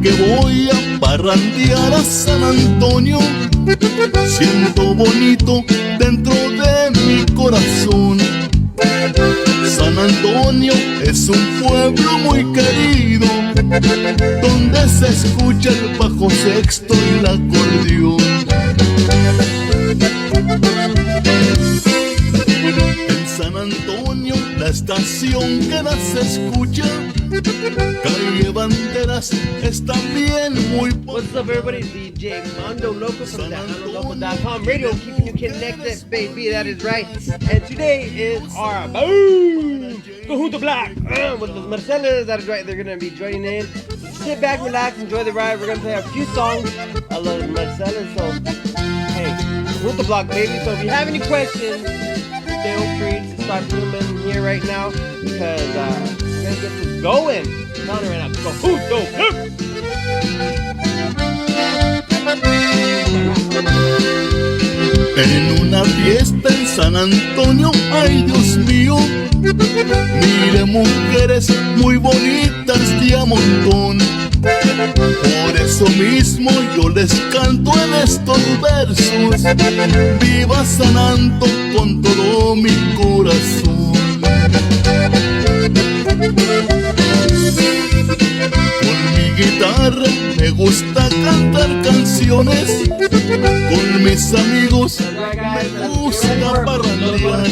que voy a parrandear a San Antonio, siento bonito dentro de mi corazón. San Antonio es un pueblo muy querido, donde se escucha el bajo sexto y el acordeón. En San Antonio, la estación que las escucha, Calle Banderas, es también muy popular. What's up, everybody? DJ MonDo LoKo from tejanolokomail radio, keeping you connected, baby. That is right. And today is our boom Conjunto Block with Los Marceles. That is right. They're gonna be joining in. So sit back, relax, enjoy the ride. We're gonna play a few songs of Los Marceles. So hey, Conjunto Block, baby. So if you have any questions, feel free to start filming here right now, because we're gonna get this going. I'm telling you right now, Conjunto Block. En una fiesta en San Antonio, ay Dios mío, mire mujeres muy bonitas de a montón. Por eso mismo yo les canto en estos versos: viva San Anto con todo mi corazón. Con mi guitarra me gusta cantar canciones, con mis amigos me gusta parrandear,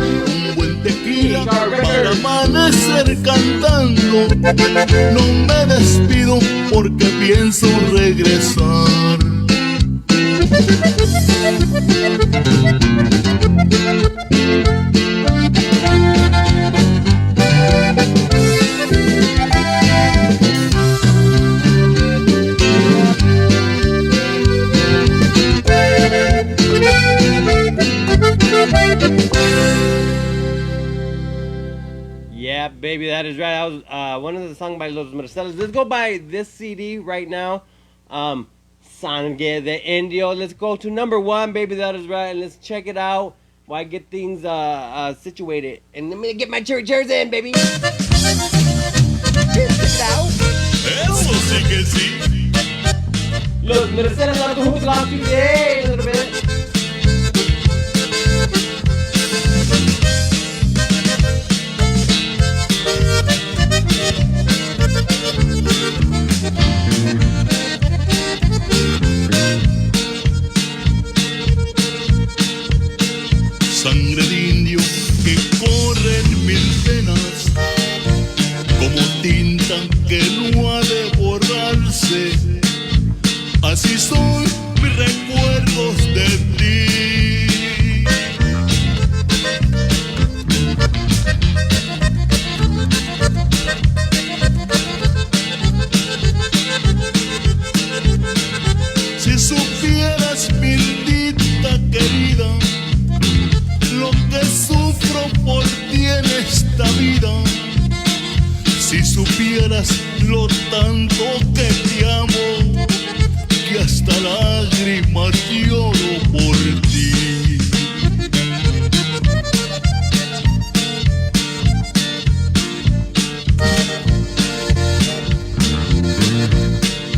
un buen tequila para amanecer cantando. No me despido porque pienso regresar. Yeah, baby, that is right. That was one of the songs by Los Marceles. Let's go buy this CD right now. Sangre De Indio. Let's go to number 1, baby, that is right. And let's check it out while I get things situated. And let me get my chairs in, baby. Check it out. Eso sí que sí. Los Marceles on the Conjunto Block today. A little bit. Sangre de indio que corre en mis venas, como tinta que no ha de borrarse. Así son mis recuerdos de ti. Si supieras, mi lindita querida, lo que sufro por ti en esta vida. Si supieras lo tanto que te amo, que hasta lágrimas lloro por ti.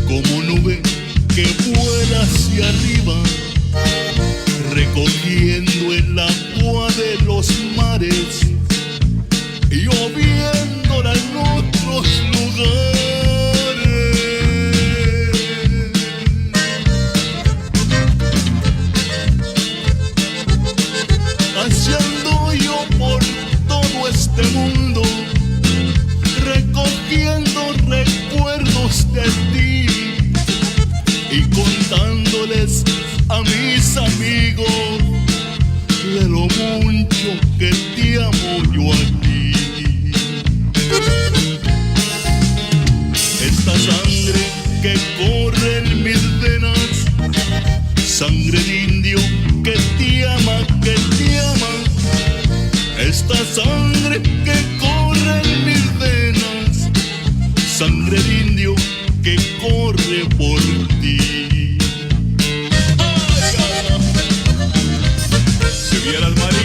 Como nube que vuela hacia arriba, recogiendo el agua de los mares, lloviéndola en otros lugares. Así ando yo por todo este mundo, recogiendo recuerdos de ti y contándoles a mis amigos de lo mucho que te amo yo a ti. Esta sangre que corre en mis venas, sangre de indio que te ama, que te ama. Esta sangre que corre en mis venas, sangre de indio que corre por ti. Si vieras, Mari,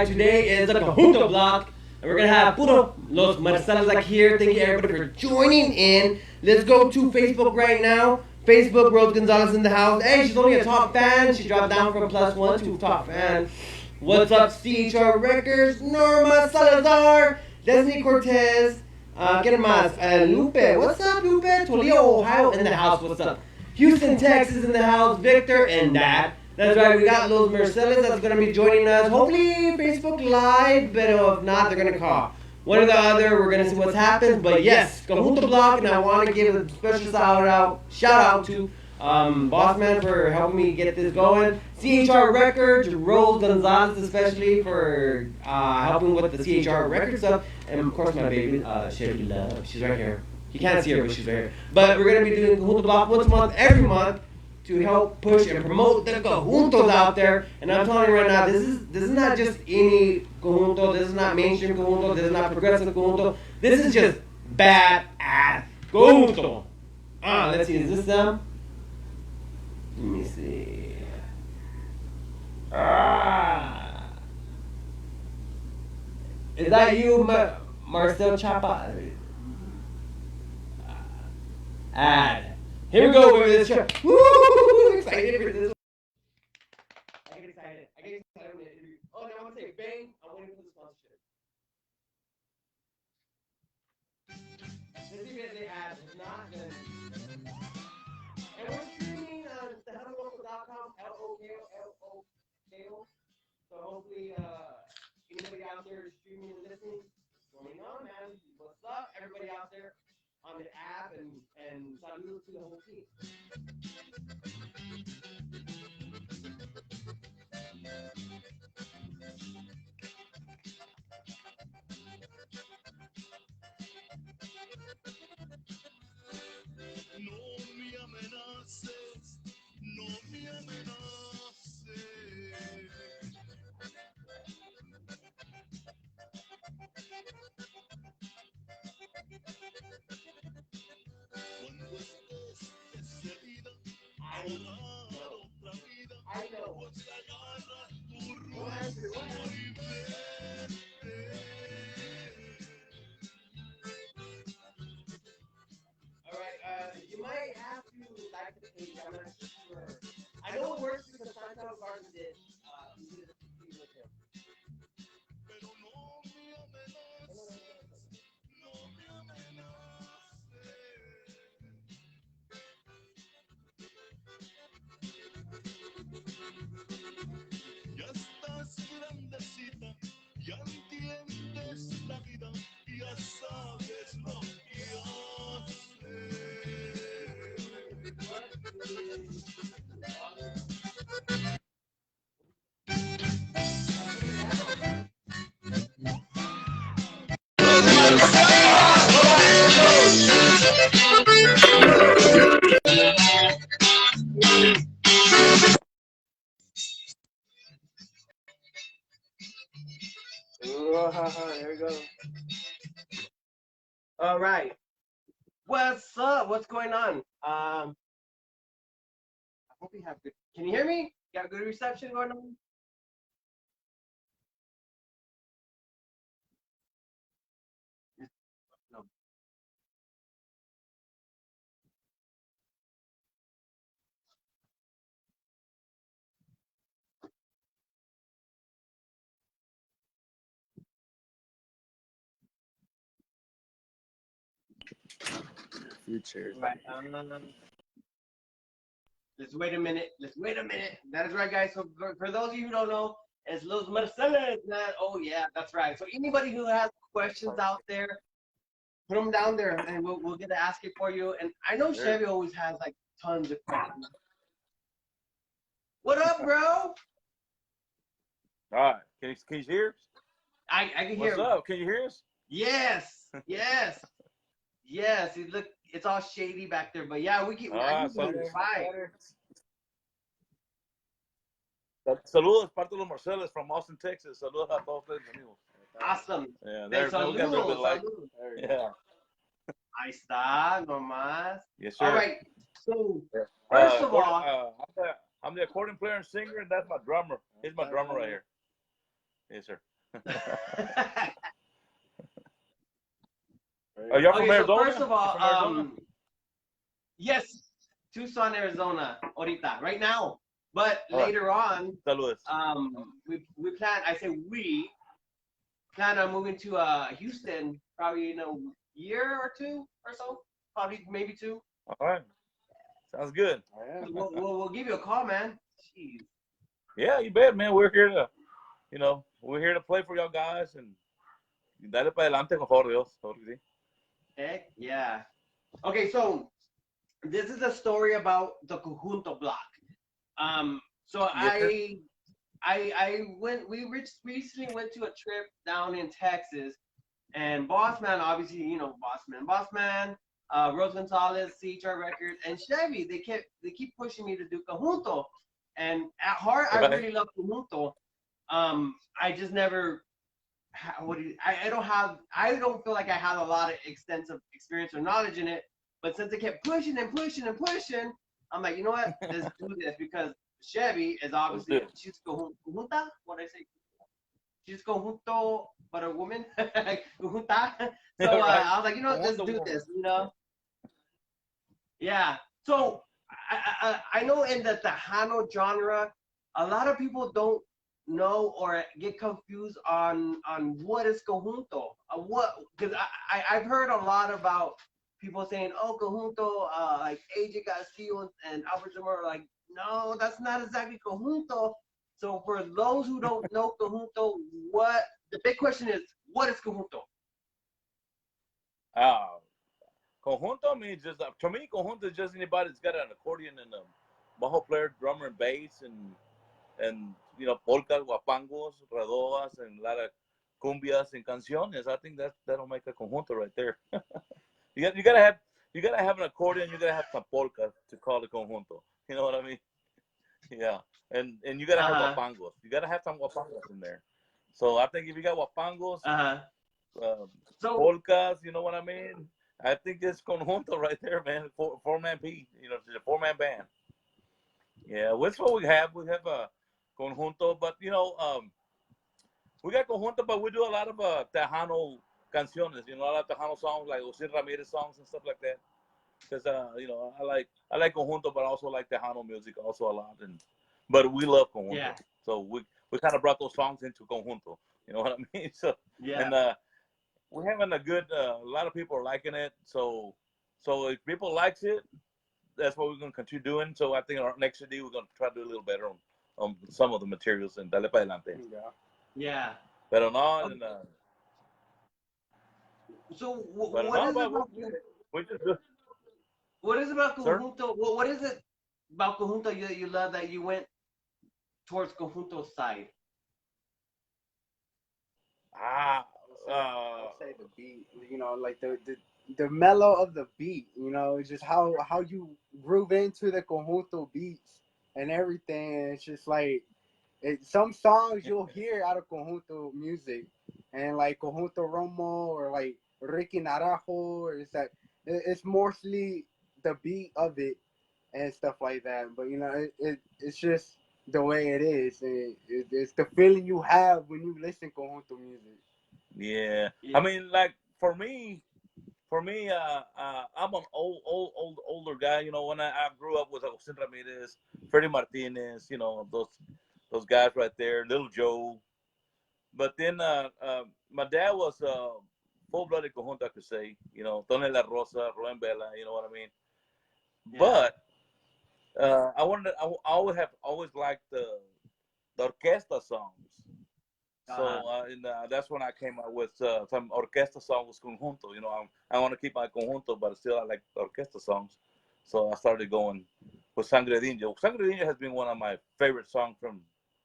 right, today is the Conjunto Block, and we're gonna have puro Los Marceles like here. Thank you everybody for joining in. Let's go to Facebook right now. Facebook, Rose Gonzalez in the house. Hey, she's only a top fan. She dropped down from +1 to top fan. What's up, CHR Records? Norma Salazar, Destiny Cortez, ¿Quién más? Lupe. What's up, Lupe? Toledo, Ohio in the house. What's up? Houston, Texas in the house. Victor and Dad. That's right, we got Los Marceles that's going to be joining us. Hopefully Facebook Live, but if not, they're going to call. One or the other, we're going to see what's happened. But yes, Conjunto Block, and I want to give a special shout out to Boss Man for helping me get this going. CHR Records, Rose Gonzalez especially for helping with the CHR Records stuff. And of course my baby, Sherry Love, she's right here. You can't see her, but she's right here. But we're going to be doing Conjunto Block once a month, every month, to help push and promote the conjuntos out there. And I'm telling you right now, this is not just any conjunto, this is not mainstream conjunto, this is not progressive conjunto, this is just bad ass conjunto. Let's see, is this them? Let me see. Is that you, Marcel Chapa? Ad. Here we go with this show. Woo! Excited for this. I get excited. When the interview. Oh, now I want to say bang. I'm waiting for the sponsorship. Let's see if they add. If not, then. And we're streaming on tejanolokomail.com. LOKO. So hopefully, anybody out there streaming and listening, going on, man. What's up, everybody out there on the app, and saludos to the whole team. No me amenaces. Cuando estés decidida a agarrar otra vida, pues agarra tu rumbo y vete. Alright, you might have to like the page, I'm not sure. I know it works because Santiago Garden did. We did it with him. Pero no me amenaces, no me amenaces. Ya estás grandecita, ya entiendes la vida, ya sabes lo que haces. There we go. All right. What's up? What's going on? I hope you have good. Can you hear me? Got good reception going on? No. Future. Right. Let's wait a minute. That is right, guys. So for those of you who don't know, it's Los Marceles. Oh yeah, that's right. So anybody who has questions out there, put them down there, and we'll get to ask it for you. And I know Chevy always has like tons of questions. What up, bro? All right. Can you hear us? I can hear. What's up? Can you hear us? Yes. It's all shady back there, but yeah, we can. I can hear you fine. Saludos, parte de Los Marceles from Austin, Texas. Saludos a todos ustedes, amigos. Awesome. Yeah, there we got a little bit like. Yeah. Ahí está, nomás. Yes, sir. All right. So, first of all, I'm the accordion player and singer, and that's my drummer. He's my drummer right here. Yes, sir. Are y'all from Okay, so Arizona? first of all, From Arizona? yes, Tucson, Arizona, ahorita, right now. But All right. later on, Saludos. we plan. I say we plan on moving to Houston probably in a year or two or so. Probably maybe two. All right. Sounds good. We'll give you a call, man. Jeez. Yeah, you bet, man. We're here to, we're here to play for y'all guys and dale para adelante con favor de Dios. Heck yeah. Okay, so this is a story about the Conjunto Block. So Yes, we recently went to a trip down in Texas, and Boss Man, obviously, you know, Boss Man, Rose Gonzalez, CHR Records, and Chevy, they keep pushing me to do Conjunto. And at heart, I right. really love Conjunto. I just never, I don't feel like I have a lot of extensive experience or knowledge in it. But since they kept pushing and pushing and pushing, I'm like, you know what? Let's do this, because Chevy is obviously, she's conjunta. What did I say? She's conjunto, but a woman. Conjunta. So Right. I was like, you know what? Let's do this. You know? Yeah. So I know in the Tejano genre, a lot of people don't know or get confused on what is conjunto. Because I've heard a lot about people saying, oh, conjunto, like AJ Castillo and Albert Zamora, are like, no, that's not exactly conjunto. So for those who don't know conjunto, the big question is, what is conjunto? Conjunto means just, to me, conjunto is just anybody that's got an accordion and a bajo player, drummer, and bass, and polkas, guapangos, radoas, and a lot of cumbias and canciones. I think that'll make a conjunto right there. you gotta have an accordion. You gotta have some polka to call it conjunto. You know what I mean? Yeah, and you gotta have guapangos. You gotta have some guapangos in there. So I think if you got guapangos, So polkas, you know what I mean? I think it's conjunto right there, man. Four-man beat, it's a four-man band. Yeah, that's what we have. We have a conjunto, but we got conjunto, but we do a lot of Tejano canciones. A lot of Tejano songs, like Jose Ramirez songs and stuff like that. Because I like conjunto, but I also like Tejano music also a lot. But we love conjunto, yeah, so we kind of brought those songs into conjunto. You know what I mean? So yeah. and we're having a good. A lot of people are liking it. So if people likes it, that's what we're gonna continue doing. So I think our next CD we're gonna try to do a little better on some of the materials and dale para adelante. Yeah. Pero no, Okay. and So but what no, is it but about? we just do. What is it about Sir? conjunto? What is it about conjunto you love that you went towards conjunto's side? I'll say the beat, like the mellow of the beat, it's just how you groove into the conjunto beats and everything. And it's just like some songs you'll hear out of conjunto music, and like conjunto Romo or like Ricky Naranjo, it's mostly the beat of it and stuff like that. But it's just the way it is, and it's the feeling you have when you listen conjunto music. Yeah. I mean, like for me, I'm an older guy. When I grew up with Jose Ramirez, Freddie Martinez, those guys right there, Little Joe. But then my dad was full-blooded conjunto, I could say. Tony La Rosa, Rubén Vela. You know what I mean? Yeah. But I always liked the orquesta songs. So that's when I came out with some orquesta songs, conjunto. I want to keep my conjunto, but still I like orquesta songs. So I started going with Sangre De Indio. Sangre De Indio has been one of my favorite songs from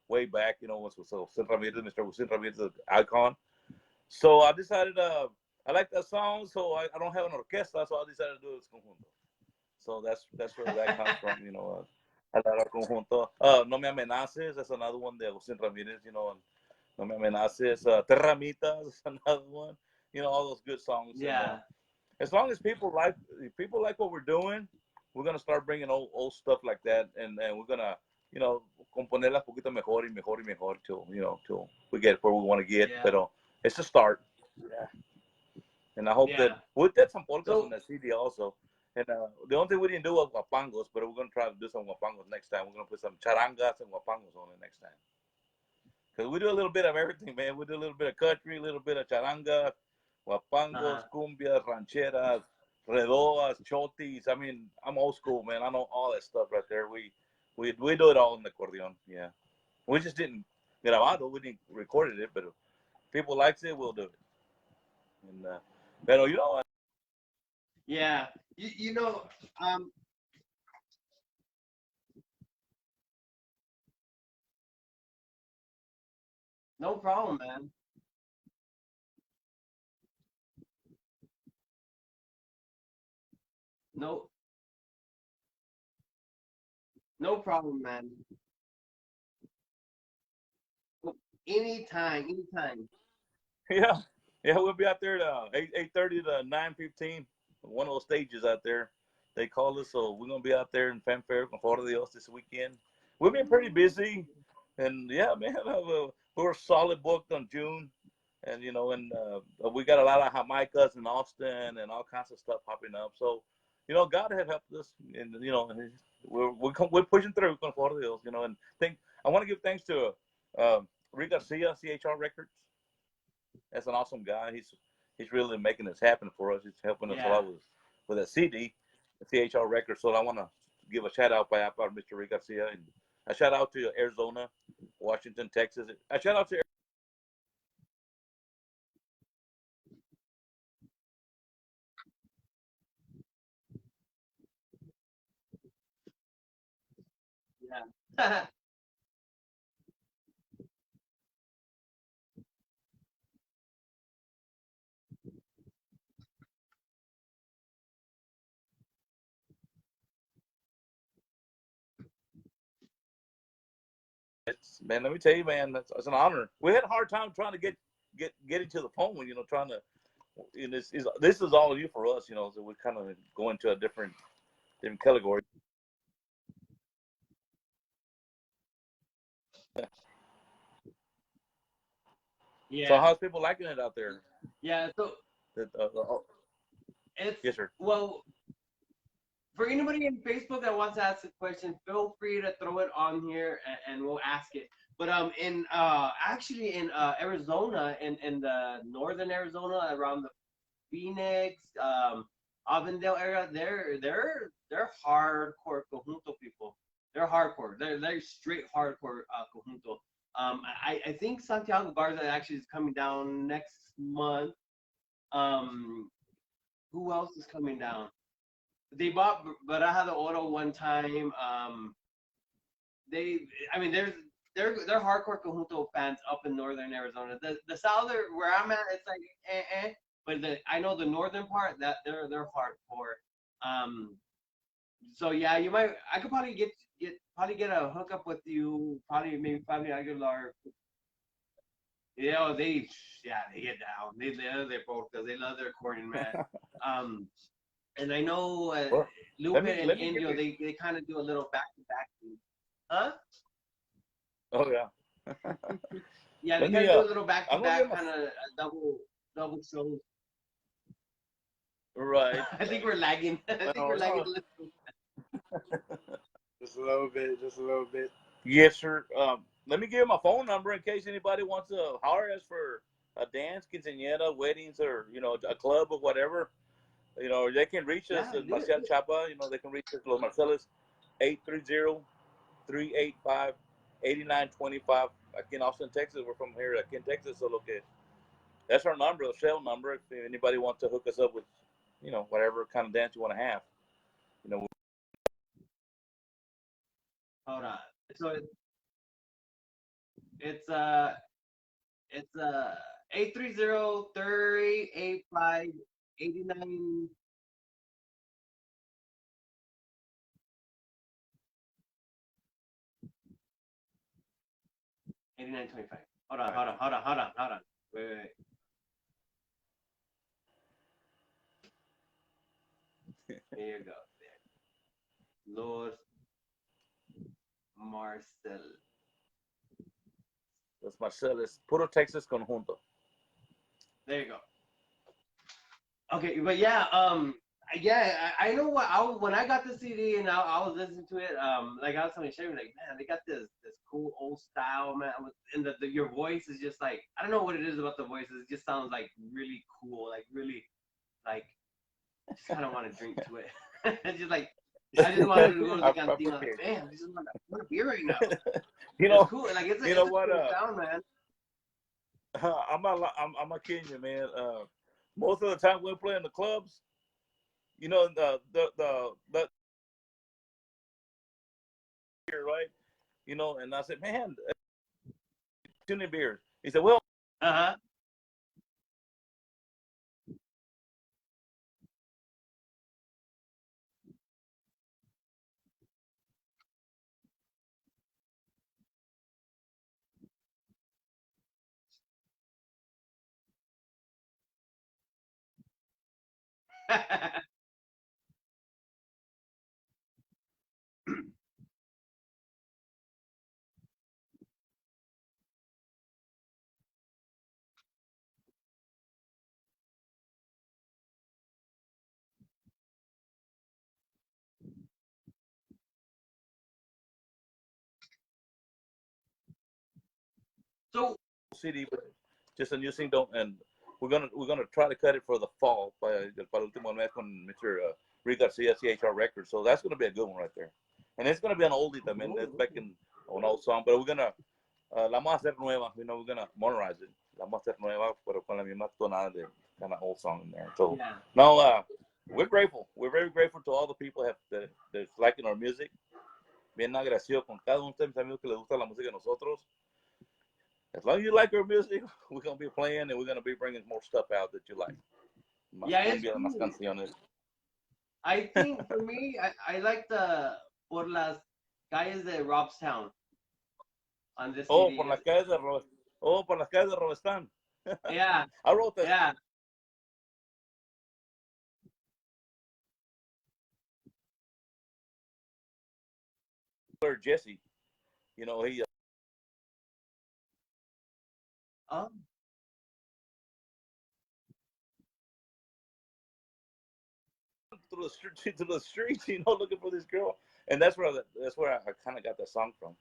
way back. Was Jose Ramirez, Mr. Jose Ramirez, the icon. So I decided I like that song, so I don't have an orquesta, so I decided to do it as conjunto. So that's where that comes from. I like conjunto. No Me Amenaces, that's another one that Jose Ramirez. No Me Amenaces, Terramitas is another one. All those good songs. Yeah. And, as long as people like what we're doing, we're gonna start bringing old stuff like that, and we're gonna you know, componerlas poquito mejor y mejor y mejor till, you know, till we get where we want to get. Yeah. Pero it's a start. Yeah. And I hope Yeah. that we did some polkas So- on that CD also. And the only thing we didn't do was guapangos, but we're going to try to do some guapangos next time. We're going to put some charangas and guapangos on it next time. Because we do a little bit of everything, man. We do a little bit of country, a little bit of charanga, guapangos, cumbias, rancheras, redoas, chotis. I mean, I'm old school, man. I know all that stuff right there. We do it all in the accordion, yeah. We just didn't grabado. We didn't record it, but if people likes it, we'll do it. And pero you know what? Yeah. You know, no problem, man. No, no problem, man. Anytime, anytime. Yeah, yeah, we'll be out there at 8:30 to 9:15. One of those stages out there. They call us, so we're gonna be out there in Fanfare con Foro de Dios this weekend. We've been pretty busy, and yeah, man, we're solid booked on June, and you know, and we got a lot of Jamaicas in Austin and all kinds of stuff popping up. So, you know, God has helped us, and you know, we're pushing through con Foro de Dios, you know, and I want to give thanks to Rick Garcia, CHR Records. That's an awesome guy. He's really making this happen for us. He's helping us a lot with a CD, the CHR record. So I want to give a shout out by Mr. Rick Garcia, and a shout out to Arizona, Washington, Texas. A shout out to Yeah. man. Let me tell you, man, that's an honor. We had a hard time trying to get into the phone, you know, trying to. And this is all new for us, you know. So we kind of go into a different category. Yeah. So how's people liking it out there? Yeah. So it's yes, sir. Well, for anybody in Facebook that wants to ask a question, feel free to throw it on here and we'll ask it. But in actually in Arizona, in the northern Arizona, around the Phoenix, Avondale area, they're hardcore conjunto people. They're hardcore. They're straight hardcore conjunto. I think Santiago Garza actually is coming down next month. Who else is coming down? They bought Baraja de Oro one time. I mean, they're hardcore conjunto fans up in northern Arizona. The southern where I'm at, it's like but I know the northern part that they're hardcore. So yeah, I could probably get a hookup with you. Maybe Fabio Aguilar. Yeah, they get down. They love their polkas. They love their accordion, man. And I know Lupe and Indio, they kind of do a little back to back. Huh? Oh yeah. Yeah, they kind of do a little back to back kind of double shows. Right. I think we're lagging. I think we're lagging a little. Just a little bit. Just a little bit. Yes, sir. Let me give you my phone number in case anybody wants to hire us for a dance, quinceañera, weddings, or you know, a club or whatever. You know, they can reach us at Marcial Chapa. You know, they can reach us at Los Marceles, 830-385-8925. Aquí in Austin, Texas. We're from here, aquí in Texas. So look at that's our number, the cell number. If anybody wants to hook us up with, you know, whatever kind of dance you want to have, you know. Hold on. So it's 830-385-89. 8925. Hold on. Wait. Here you go. Los Marceles. Los Marceles, puro Texas conjunto. There you go. Okay, but yeah, I know when I got the CD and I was listening to it, like I was telling Sherry, like, man, they got this cool old style, man, and your voice is just like, I don't know what it is about the voices, it just sounds like really cool, like really, like, just kind of want to drink to it. It's just like, I just wanted to go to the cantina, like, man, I just want a beer right now. You know, it's cool, like it's you know a what? cool sound, man. I'm not kidding you, man. Most of the time we play in the clubs, you know, the beer, right? You know, and I said, man, too many beers. He said, well, So CD, but just a new single, and we're gonna try to cut it for the fall para el último mes con Mr. Rick Garcia CHR Records. So that's gonna be a good one right there, and it's gonna be an oldie también. It's back in an old song, but we're gonna la vamos a hacer nueva. You know, we're gonna modernize it. La vamos a hacer nueva, pero con la misma tonada de kind of old song in there. So no, we're grateful. We're very grateful to all the people that's liking our music. Bien agradecido con cada uno de mis amigos que les gusta la música de nosotros. As long as you like our music, we're going to be playing and we're going to be bringing more stuff out that you like. It's cool. I think for me, I like the Por las calles de Robstown on this CD. Por las calles de por las calles de Robstown. Yeah. I wrote that. Yeah. Jesse, you know, he to the streets, you know, looking for this girl, and that's where I kind of got that song from.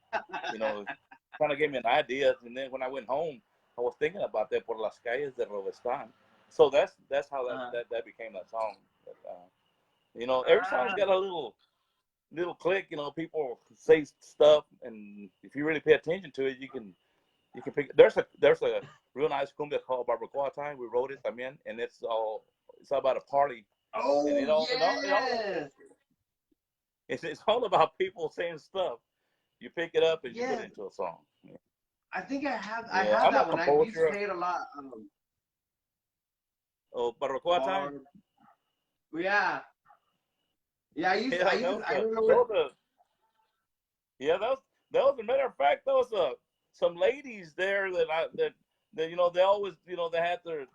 You know, kind of gave me an idea, and then when I went home, I was thinking about that por las calles de Robstown. So that's how that became that song. But, you know, every song's got a little click. You know, people say stuff, and if you really pay attention to it, you can pick. There's a real nice cumbia called Barbacoa Time. We wrote it también, and it's all about a party. Oh, and it's all about people saying stuff. You pick it up and you put it into a song. I think I have that one. I used to play it a lot. Barbacoa Time? Yeah. Yeah, I remember. That was a matter of fact, there was some ladies there that you know, they always, you know, they had their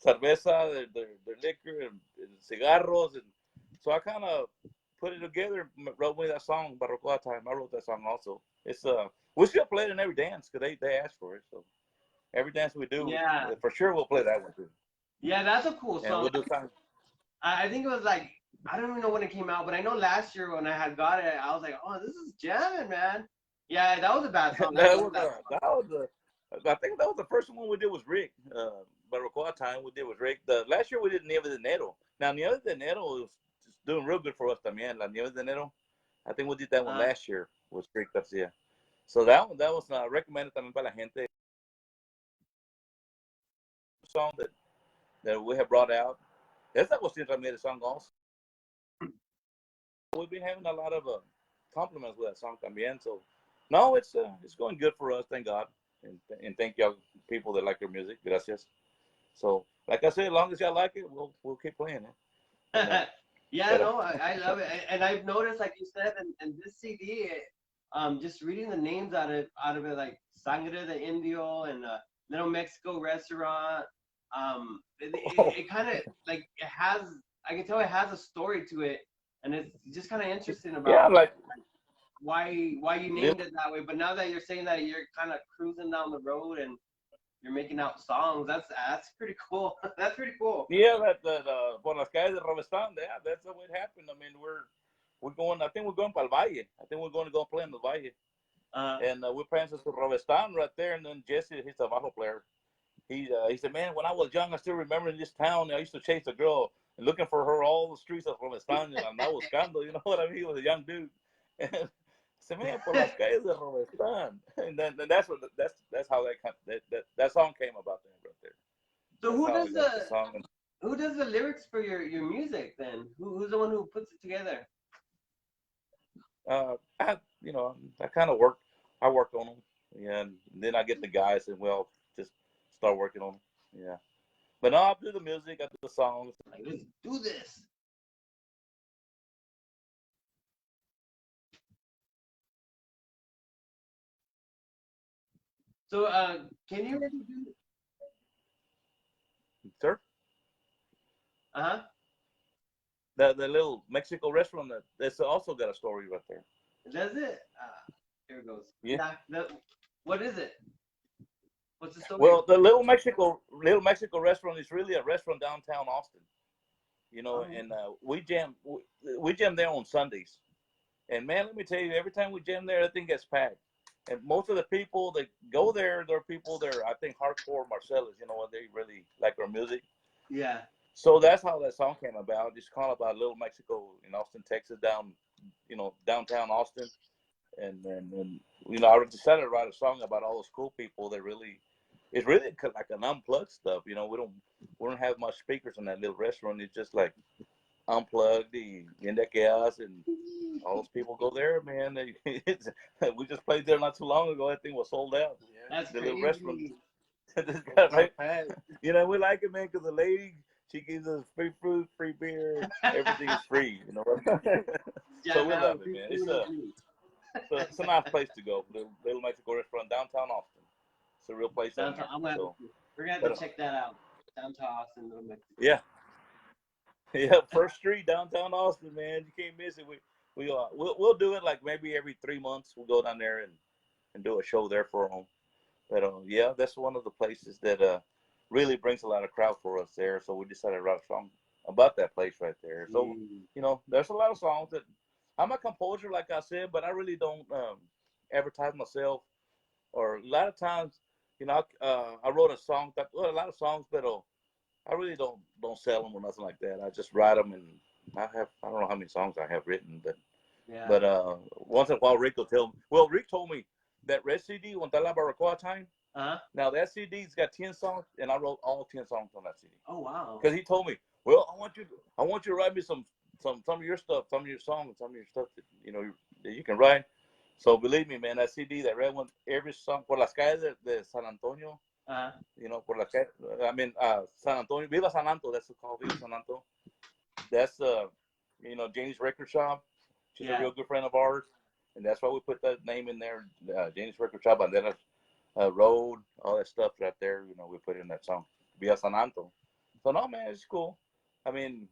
cerveza, their liquor and cigarros, and so I kind of put it together, wrote me that song, Barbacoa Time. I wrote that song also. It's we still play it in every dance because they asked for it. So every dance we do, for sure we'll play that one too. Yeah, that's a cool song. And we'll do time. I think it was like, I don't even know when it came out, but I know last year when I had got it, I was like, oh, this is jamming, man. Yeah, that was a bad song. I think that was the first one we did was Rick. Barbacoa Time we did was Rick. The last year we did Nieve de Enero. Now Nieve de Enero was just doing real good for us también. La Nieve de Enero. I think we did that one last year with Rick Garcia. So that was recommended también para la gente. Song that we have brought out. Esta cuestión también the song also. We've been having a lot of compliments with that song también. So no, it's going good for us, thank God. And thank y'all people that like our music. Gracias. So, like I said, as long as y'all like it, we'll keep playing it. I love it, and I've noticed, like you said, in this CD, just reading the names out of it, like Sangre De Indio and Little Mexico Restaurant. It kind of like it has. I can tell it has a story to it, and it's just kind of interesting about. Yeah, like why you named it that way. But now that you're saying that you're kind of cruising down the road and you're making out songs, that's pretty cool. That's pretty cool. Yeah, por las calles de Rovestan, yeah, that's the way it happened. I mean, we're going. I think we're going para el Valle. I think we're going to go play in the Valle. And we're playing to Rovestan right there. And then Jesse, he's a bajo player. He said, man, when I was young, I still remember in this town, I used to chase a girl and looking for her all the streets of Rovestan. And that was scandal, you know what I mean? He was a young dude. And I said, man, por las calles de Rovestan. And then that's how that song came about then, right there. So who does the lyrics for your music then? Who's the one who puts it together? I kind of work. I work on them, yeah, and then I get the guys and just start working on them, yeah. But no, I do the music, I do the songs. Like, let's do this. So, can you maybe do? Sir? The little Mexico restaurant that's also got a story right there. Does it? Here it goes. Yeah. What is it? What's the story? Well, the little Mexico restaurant is really a restaurant downtown Austin. You know, and we jam there on Sundays. And man, let me tell you, every time we jam there, that thing gets packed. And most of the people that go there, they're people that are, I think, hardcore Marceles. You know, they really like our music. Yeah. So that's how that song came about. It's called about Little Mexico in Austin, Texas, downtown Austin. And I decided to write a song about all those cool people that it's really like an unplugged stuff. You know, we don't have much speakers in that little restaurant. It's just like unplugged, the Yendekeas, and all those people go there, man. We just played there not too long ago. That thing was sold out. Yeah, that's the crazy. Little restaurant. This guy, right? You know, we like it, man, because the lady, she gives us free food, free beer, everything is free. You know, so we love it, man. It's a nice place to go. Little Mexico restaurant, downtown Austin. It's a real place. Downtown, we're gonna have to check that out. Downtown Austin, Little Mexico. Yeah. Yeah, First Street, downtown Austin, man. You can't miss it. We'll do it like maybe every 3 months. We'll go down there and do a show there for them. But yeah, that's one of the places that really brings a lot of crowd for us there. So we decided to write a song about that place right there. So there's a lot of songs that I'm a composer, like I said, but I really don't advertise myself. Or a lot of times, I wrote a song, a lot of songs, but I really don't sell them or nothing like that. I just write them, and I don't know how many songs I have written, but once in a while Rick will tell me. Well, Rick told me that red CD, One La Barbacoa Time. Now that CD's got 10 songs, and I wrote all 10 songs on that CD. Oh wow! Because he told me, well, I want you to write me some of your stuff, some of your songs, some of your stuff that you can write. So believe me, man, that CD, that red one, every song, Por las calles de San Antonio. Por la calle, San Antonio, Viva San Antonio, that's called, Viva San Antonio. That's Janie's record shop. She's a real good friend of ours, and that's why we put that name in there, Janie's record shop, and then road, all that stuff right there. We put in that song, Viva San Antonio. So no, man, it's cool. I mean,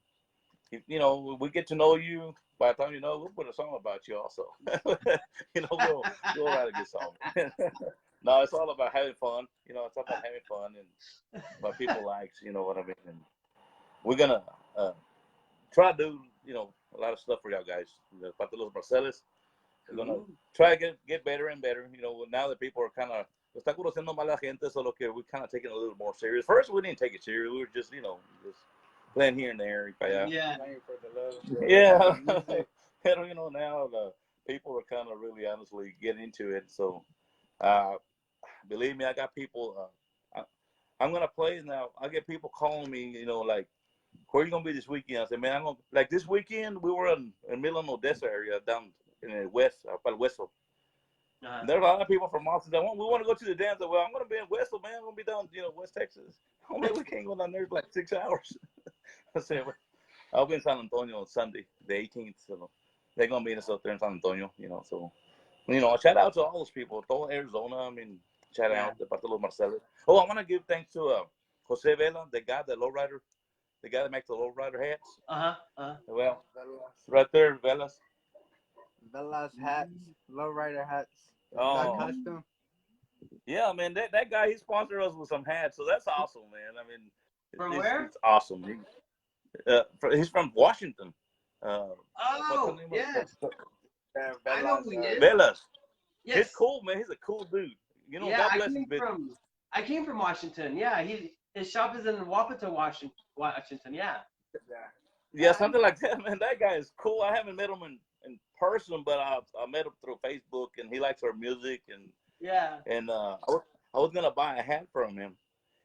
we get to know you. By the time we'll put a song about you also. We'll write a good song. No, it's all about having fun. It's all about having fun and what people likes. You know what I mean? And we're gonna try to do a lot of stuff for y'all guys. About the Los Marceles, we're gonna try to get better and better. Now that people are kind of está conociendo más la gente, so we're kind of taking it a little more serious. First, we didn't take it serious. We were just just playing here and there. Yeah. Playing for the love. Yeah. Now the people are kind of really honestly getting into it. So, believe me, I got people. I'm gonna play now. I get people calling me. Like, where are you gonna be this weekend? I said, man, I'm gonna like this weekend. We were in Milan, Odessa area, down in the west, Palo Hueso. There's a lot of people from Austin that we want to go to the dance. Well, I'm gonna be in West, man. I'm gonna be down, West Texas. Oh man, we can't go down there for like 6 hours. I said, I'll be in San Antonio on Sunday, the 18th. So they're gonna meet us up there in San Antonio. So shout out to all those people, all Arizona. I mean, shout out to Los Marceles. Oh, I want to give thanks to Jose Vela, the guy, the lowrider, the guy that makes the lowrider hats. Well, right there, Velas. Velas hats, lowrider hats. Oh, Custom. yeah, man. That guy, he sponsored us with some hats, so that's awesome, man. I mean, From where? it's awesome. He's from Washington. What's the Oh, name yes. of I know who he is. Velas. Yes. He's cool, man. He's a cool dude. You know, Yeah, God bless his business. I came from Washington. Yeah, his shop is in Wapato, Washington. Yeah. Yeah, something like that, man. That guy is cool. I haven't met him in person, but I met him through Facebook, and he likes our music, and Yeah. I was gonna buy a hat from him,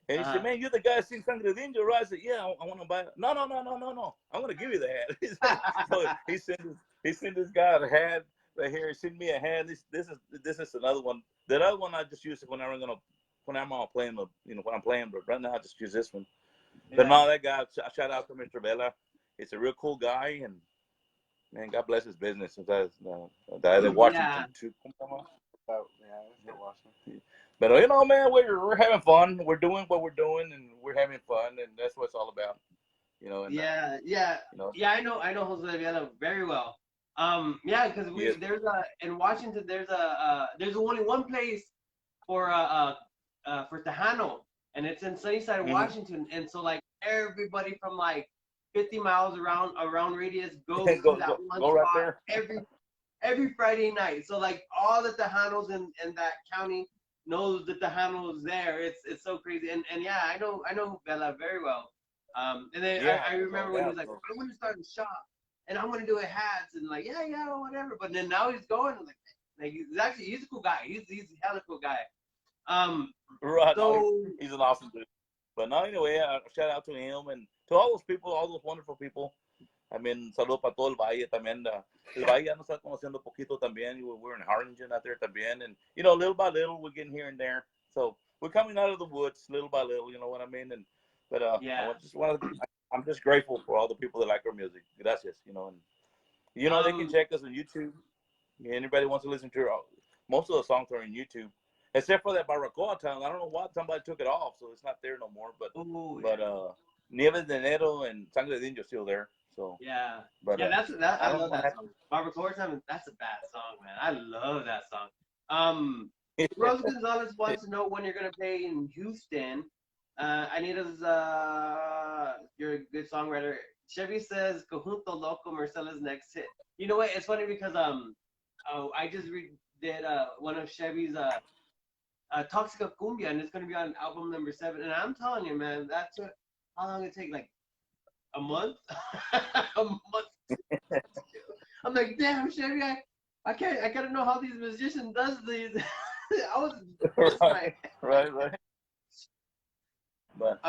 and he said, "Man, you're the guy that sings Sangre De Indio, right?" I said, "Yeah, I want to buy it." No, I'm gonna give you the hat. So he sent this guy a hat right here. He sent me a hat. This is another one. That other one I just use it when I'm playing when I'm playing, but right now I just use this one. But no, that guy, shout out to Mr. Vela. He's a real cool guy, and man, God bless his business. The Washington too. But you know, man, we're having fun. We're doing what we're doing, and we're having fun, and that's what it's all about. You know. And, yeah. I know Jose Vela very well. Yeah, because there's in Washington there's only one place for Tejano, and it's in Sunnyside, Washington, and so like everybody from like 50 miles around radius goes to that one spot right every Friday night. So like all the Tejanos in that county knows the Tejano's there. It's so crazy, and yeah, I know Bella very well. And then I remember when he was like, I want to start a shop, and I'm gonna do hats, and like yeah whatever. But then now he's going like he's a cool guy. He's a hella cool guy. Right. So He's an awesome dude. But no, anyway, shout out to him and to all those people, all those wonderful people. I mean, saludo para todo el Valle también. El Valle ya nos está conociendo poquito también. We're in Harlingen out there también. And, you know, little by little, we're getting here and there. So we're coming out of the woods little by little, you know what I mean? But I'm just grateful for all the people that like our music. Gracias, you know. And, you know, they can check us on YouTube. Anybody wants to listen to most of the songs are on YouTube. Except for that Barbacoa town. I don't know why somebody took it off, so it's not there no more. But Nieves de Enero and Sangre De Indio still there. So yeah, but, I love that song. Barbacoa town, that's a bad song, man. I love that song. Rose Gonzalez wants to know when you're gonna play in Houston. Anita's you're a good songwriter. Chevy says Conjunto LoKo Marceles next hit. You know what? It's funny because I just did one of Chevy's Toxica Cumbia, and it's gonna be on album number 7. And I'm telling you, man, how long it take? Like a month? A month. I'm like, damn, Chevy, I gotta know how these musicians does these. I was right. But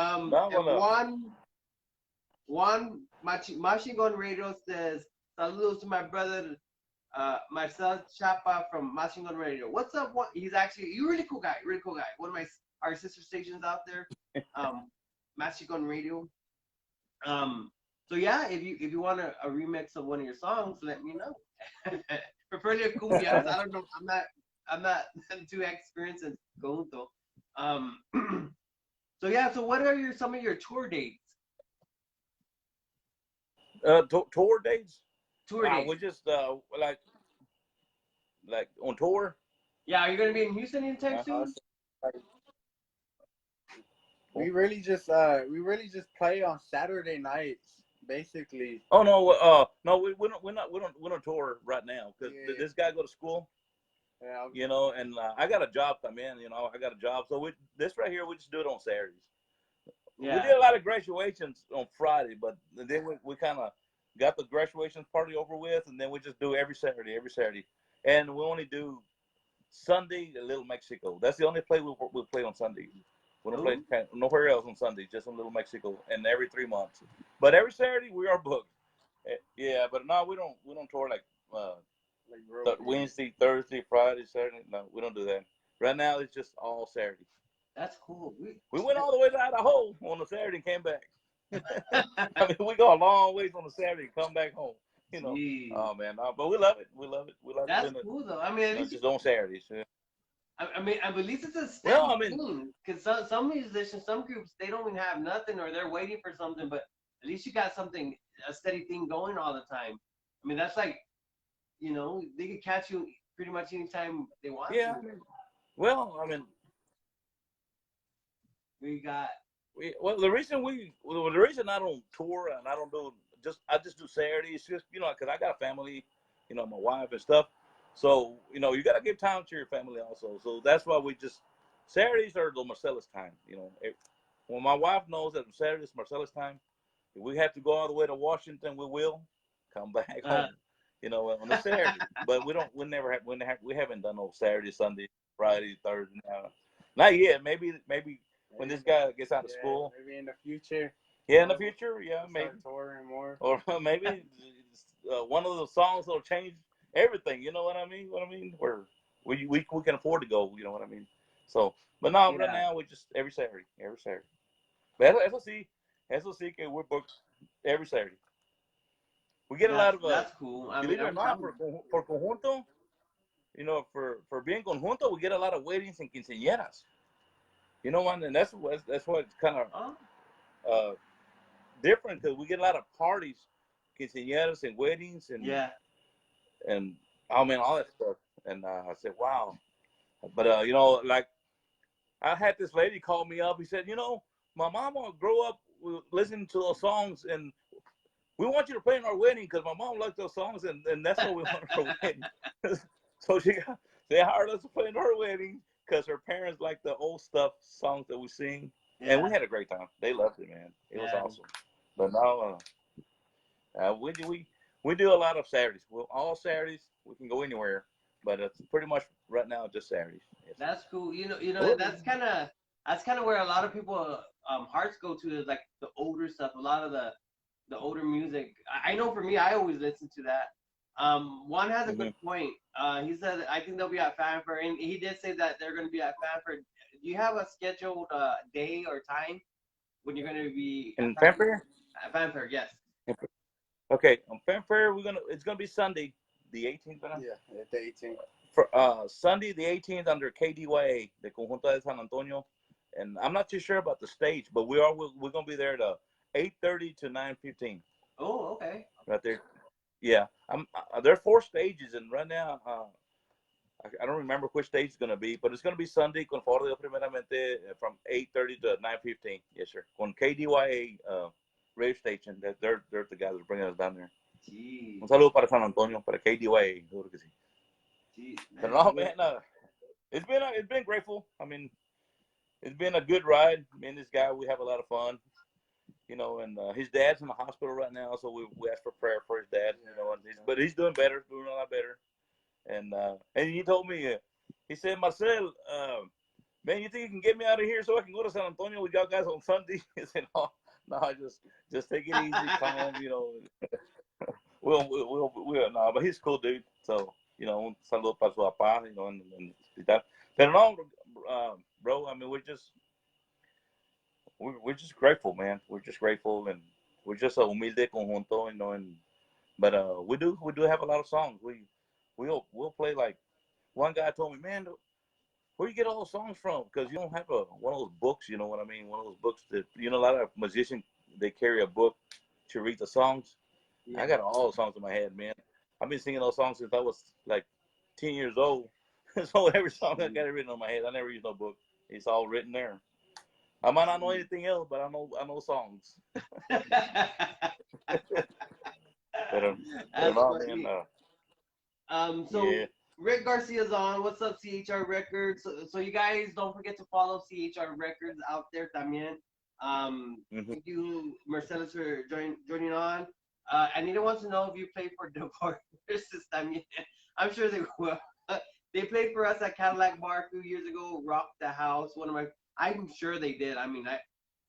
Juan Machigon Radio says, saludos to my brother Marcel Chapa from Machigon Radio. What's up? He's actually a really cool guy. One of our sister stations out there, Machigon Radio. So yeah, if you want a remix of one of your songs, let me know. Preferably a cumbia. I don't know. I'm not too experienced in conjunto. So yeah. So what are some of your tour dates? Tour dates. We just like on tour. Yeah, are you gonna be in Houston anytime soon? We really just play on Saturday nights, basically. Oh no, we're not tour right now because this guy go to school. Yeah. You know, and I got a job come in. You know, I got a job, so this right here we just do it on Saturdays. Yeah. We did a lot of graduations on Friday, but then we kind of got the graduations party over with, and then we just do every Saturday, and we only do Sunday at Little Mexico. That's the only play we play on Sunday. We don't play nowhere else on Sunday, just in Little Mexico, and every 3 months. But every Saturday we are booked. Yeah, but no, we don't tour like Wednesday, Thursday, Friday, Saturday. No, we don't do that. Right now it's just all Saturdays. That's cool. We went all the way to Idaho on a Saturday and came back. I mean, we go a long ways on a Saturday and come back home. You know. Jeez. Oh man, but we love it. We love it. That's cool though. I mean, at least just on Saturdays. Yeah. I mean, at least it's a steady thing. Because some musicians, some groups, they don't even have nothing, or they're waiting for something. But at least you got a steady thing going all the time. I mean, that's like you know, they can catch you pretty much anytime they want Yeah. to. Well, I mean, We got the reason I don't tour and I don't do I just do Saturdays, just because I got a family, my wife and stuff. So you got to give time to your family also. So that's why we just Saturdays are the Marcellus time. When my wife knows that Saturdays is Marcellus time, if we have to go all the way to Washington, we will come back home. On a Saturday. But we haven't done no Saturday, Sunday, Friday, Thursday. Not yet. Maybe when this guy gets out of school. Maybe in the future. Yeah, in the future, yeah, maybe. Touring more. Or maybe one of the songs will change everything. You know what I mean? Where we can afford to go. You know what I mean? So, but no, right now we just every Saturday. But SOC, we're booked every Saturday. We get a lot of that's cool. I mean, believe it or not, for Conjunto, for being Conjunto, we get a lot of weddings and quinceañeras. And that's what it's kind of different because we get a lot of parties, quinceañeras and weddings and and I mean all that stuff. And I said, wow. But like I had this lady call me up. He said, my mama grew up listening to those songs and we want you to play in our wedding because my mom liked those songs and that's what we want for our wedding. So they hired us to play in her wedding because her parents like the old stuff songs that we sing. Yeah. And we had a great time. They loved it, man. It was awesome. But now we do a lot of Saturdays. Well, all Saturdays we can go anywhere, but it's pretty much right now just Saturdays. Yes. That's cool. That's kind of where a lot of people hearts go to is like the older stuff. A lot of the older music. I know for me, I always listen to that. Juan has a good point. He said, I think they'll be at Fanfare, and he did say that they're going to be at Fanfare. Do you have a scheduled day or time when you're going to be in Fanfare? At Fanfare, yes. Okay, on Fanfare, it's going to be Sunday, the 18th. Yeah, the 18th. For Sunday, the 18th, under KDYA, the Conjunto de San Antonio, and I'm not too sure about the stage, but we're going to be there to 8:30 to 9:15. Oh, okay. Right there. Yeah, there are 4 stages, and right now I don't remember which stage it's going to be, but it's going to be Sunday con foro de primeramente from 8:30 to 9:15. Yes, sir. On KDYA radio station, they're the guys that are bringing us down there. Jeez. Un saludo para San Antonio, para KDYA. Seguro que sí. Jeez, but no, man, it's been grateful. I mean, it's been a good ride. Me and this guy, we have a lot of fun. And his dad's in the hospital right now, so we asked for prayer for his dad. But he's doing better, doing a lot better. And he told me, he said, Marcel, man, you think you can get me out of here so I can go to San Antonio with y'all guys on Sunday? He said, no, just take it easy, calm, we'll no, but he's a cool dude. So, un saludo para su papá, en el hospital. Pero no, bro, I mean, we're just grateful, man. We're just grateful, and we're just a humilde conjunto, but we do have a lot of songs. We'll play, like one guy told me, man, where you get all those songs from? Because you don't have one of those books, you know what I mean? One of those books that a lot of musicians, they carry a book to read the songs. Yeah. I got all the songs in my head, man. I've been singing those songs since I was like 10 years old. So every song I got it written on my head. I never use no book. It's all written there. I might not know anything else, but I know songs. So Rick Garcia's on. What's up, CHR Records? So you guys don't forget to follow CHR Records out there también. Thank you, Marcellus, for joining on. Anita wants to know if you played for Divorces también. I'm sure they will. They played for us at Cadillac Bar a few years ago. Rocked the house. I'm sure they did. I mean, I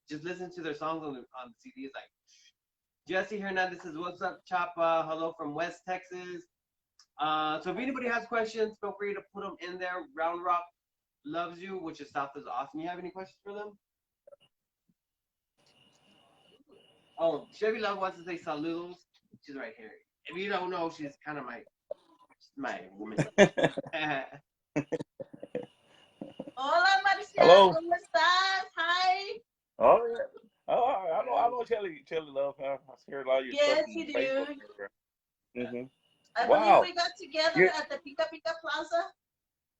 just listened to their songs on the CD. It's like Jesse Hernandez says, "What's up, Chapa? Hello from West Texas." So if anybody has questions, feel free to put them in there. Round Rock loves you, which is South is awesome. You have any questions for them? Oh, Chevy Love wants to say saludos. She's right here. If you don't know, she's kind of my woman. Hola, Marcel. Hello. ¿Cómo estás? Hi. Oh, yeah. Oh, I know Shelly Love. I hear a lot of your yes, stuff. Yes, you do. Mm-hmm. I wow. believe we got together at the Pica Pica Plaza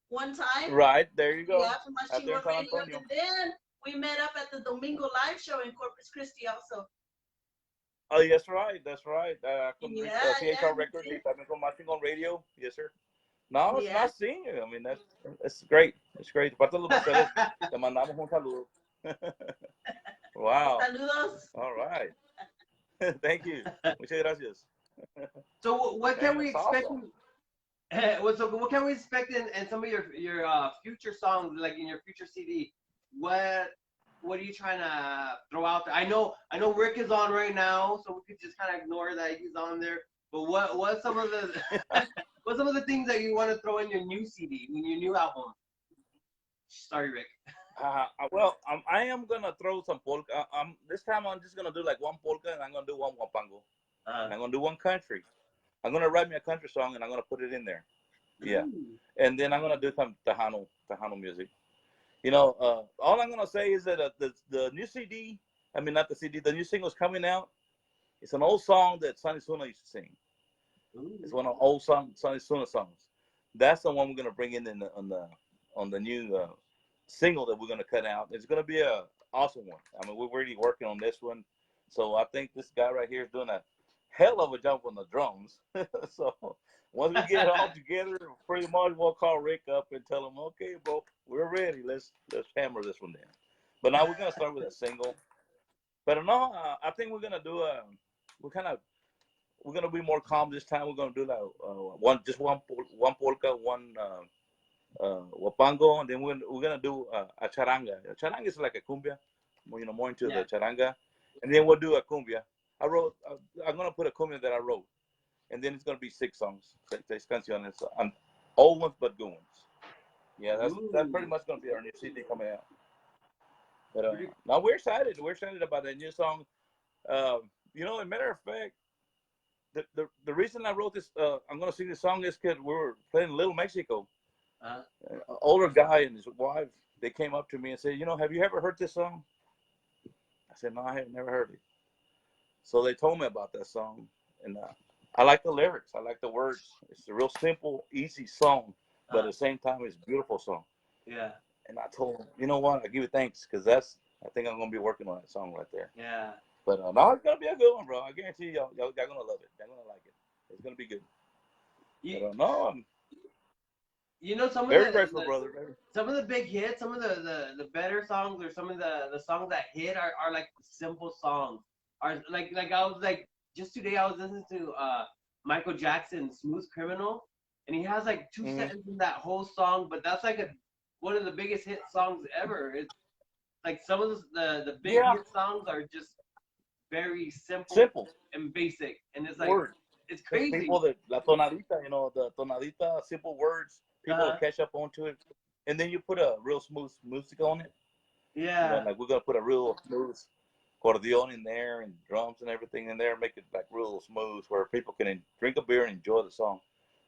one time. Right, there you go. Yeah, for Out there Machine in San Radio. Antonio. And then we met up at the Domingo Live show in Corpus Christi also. Oh, yes, right. That's right. Yeah, CHR Records, también con Machine on Radio. Yes, sir. No, it's yeah. nice seeing you. I mean, that's great. It's great. Parte de los Marceles, te mandamos un saludo. Wow. Saludos. All right. Thank you. Muchas gracias. So what can we that's expect? awesome. What can we expect in some of your future songs, like in your future CD? What are you trying to throw out there? I know Rick is on right now, so we could just kind of ignore that he's on there. But what's some of the what's some of the things that you want to throw in your new CD, in your new album? Sorry, Rick. Well, I am gonna throw some polka. This time I'm just gonna do like one polka, and I'm gonna do one wapango, and I'm gonna do one country. I'm gonna write me a country song, and I'm gonna put it in there. Yeah, and then I'm gonna do some Tejano music. You know, all I'm gonna say is that the new CD, I mean not the CD, the new single's coming out. It's an old song that Sonny Suna used to sing. It's one of the old Sonny Suna songs. That's the one we're gonna bring in on the new single that we're gonna cut out. It's gonna be a awesome one. I mean, we're already working on this one, so I think this guy right here is doing a hell of a job on the drums. So once we get it all together, pretty much we'll call Rick up and tell him, okay, bro, we're ready. Let's hammer this one down. But now we're gonna start with a single. But no, I think we're gonna do we're gonna be more calm this time. We're gonna do like one polka, one wapango, and then we're gonna do a charanga. A charanga is like a cumbia, you know, more into the charanga, and then we'll do a cumbia. I'm gonna put a cumbia that I wrote, and then it's gonna be 6 songs, 6 canciones, old ones but good ones. Yeah, that's pretty much gonna be our new CD coming out. But now we're excited. We're excited about that new song. You know, as a matter of fact, the reason I wrote this, I'm gonna sing this song is because we were playing Little Mexico. An older guy and his wife, they came up to me and said, you know, have you ever heard this song? I said, no, I have never heard it. So they told me about that song, and I like the lyrics. I like the words. It's a real simple, easy song, but at the same time, it's a beautiful song. Yeah. And I told him, you know what? I give you thanks because I think I'm gonna be working on that song right there. Yeah. But no, it's gonna be a good one, bro. I guarantee y'all gonna love it. Y'all gonna like it. It's gonna be good. No, you know, some very of grateful, brother. Some of the big hits, some of the better songs, or some of the songs that hit are like simple songs. Are like I was like just today I was listening to Michael Jackson's "Smooth Criminal," and he has like 2 sentences in that whole song, but that's like one of the biggest hit songs ever. It's like some of the big hit songs are just very simple and basic, and it's like it's crazy. People that la tonadita, you know, the tonadita, simple words, people will catch up onto it, and then you put a real smooth music on it. Yeah, you know, like we're gonna put a real smooth accordion in there and drums and everything in there, make it like real smooth where people can drink a beer and enjoy the song.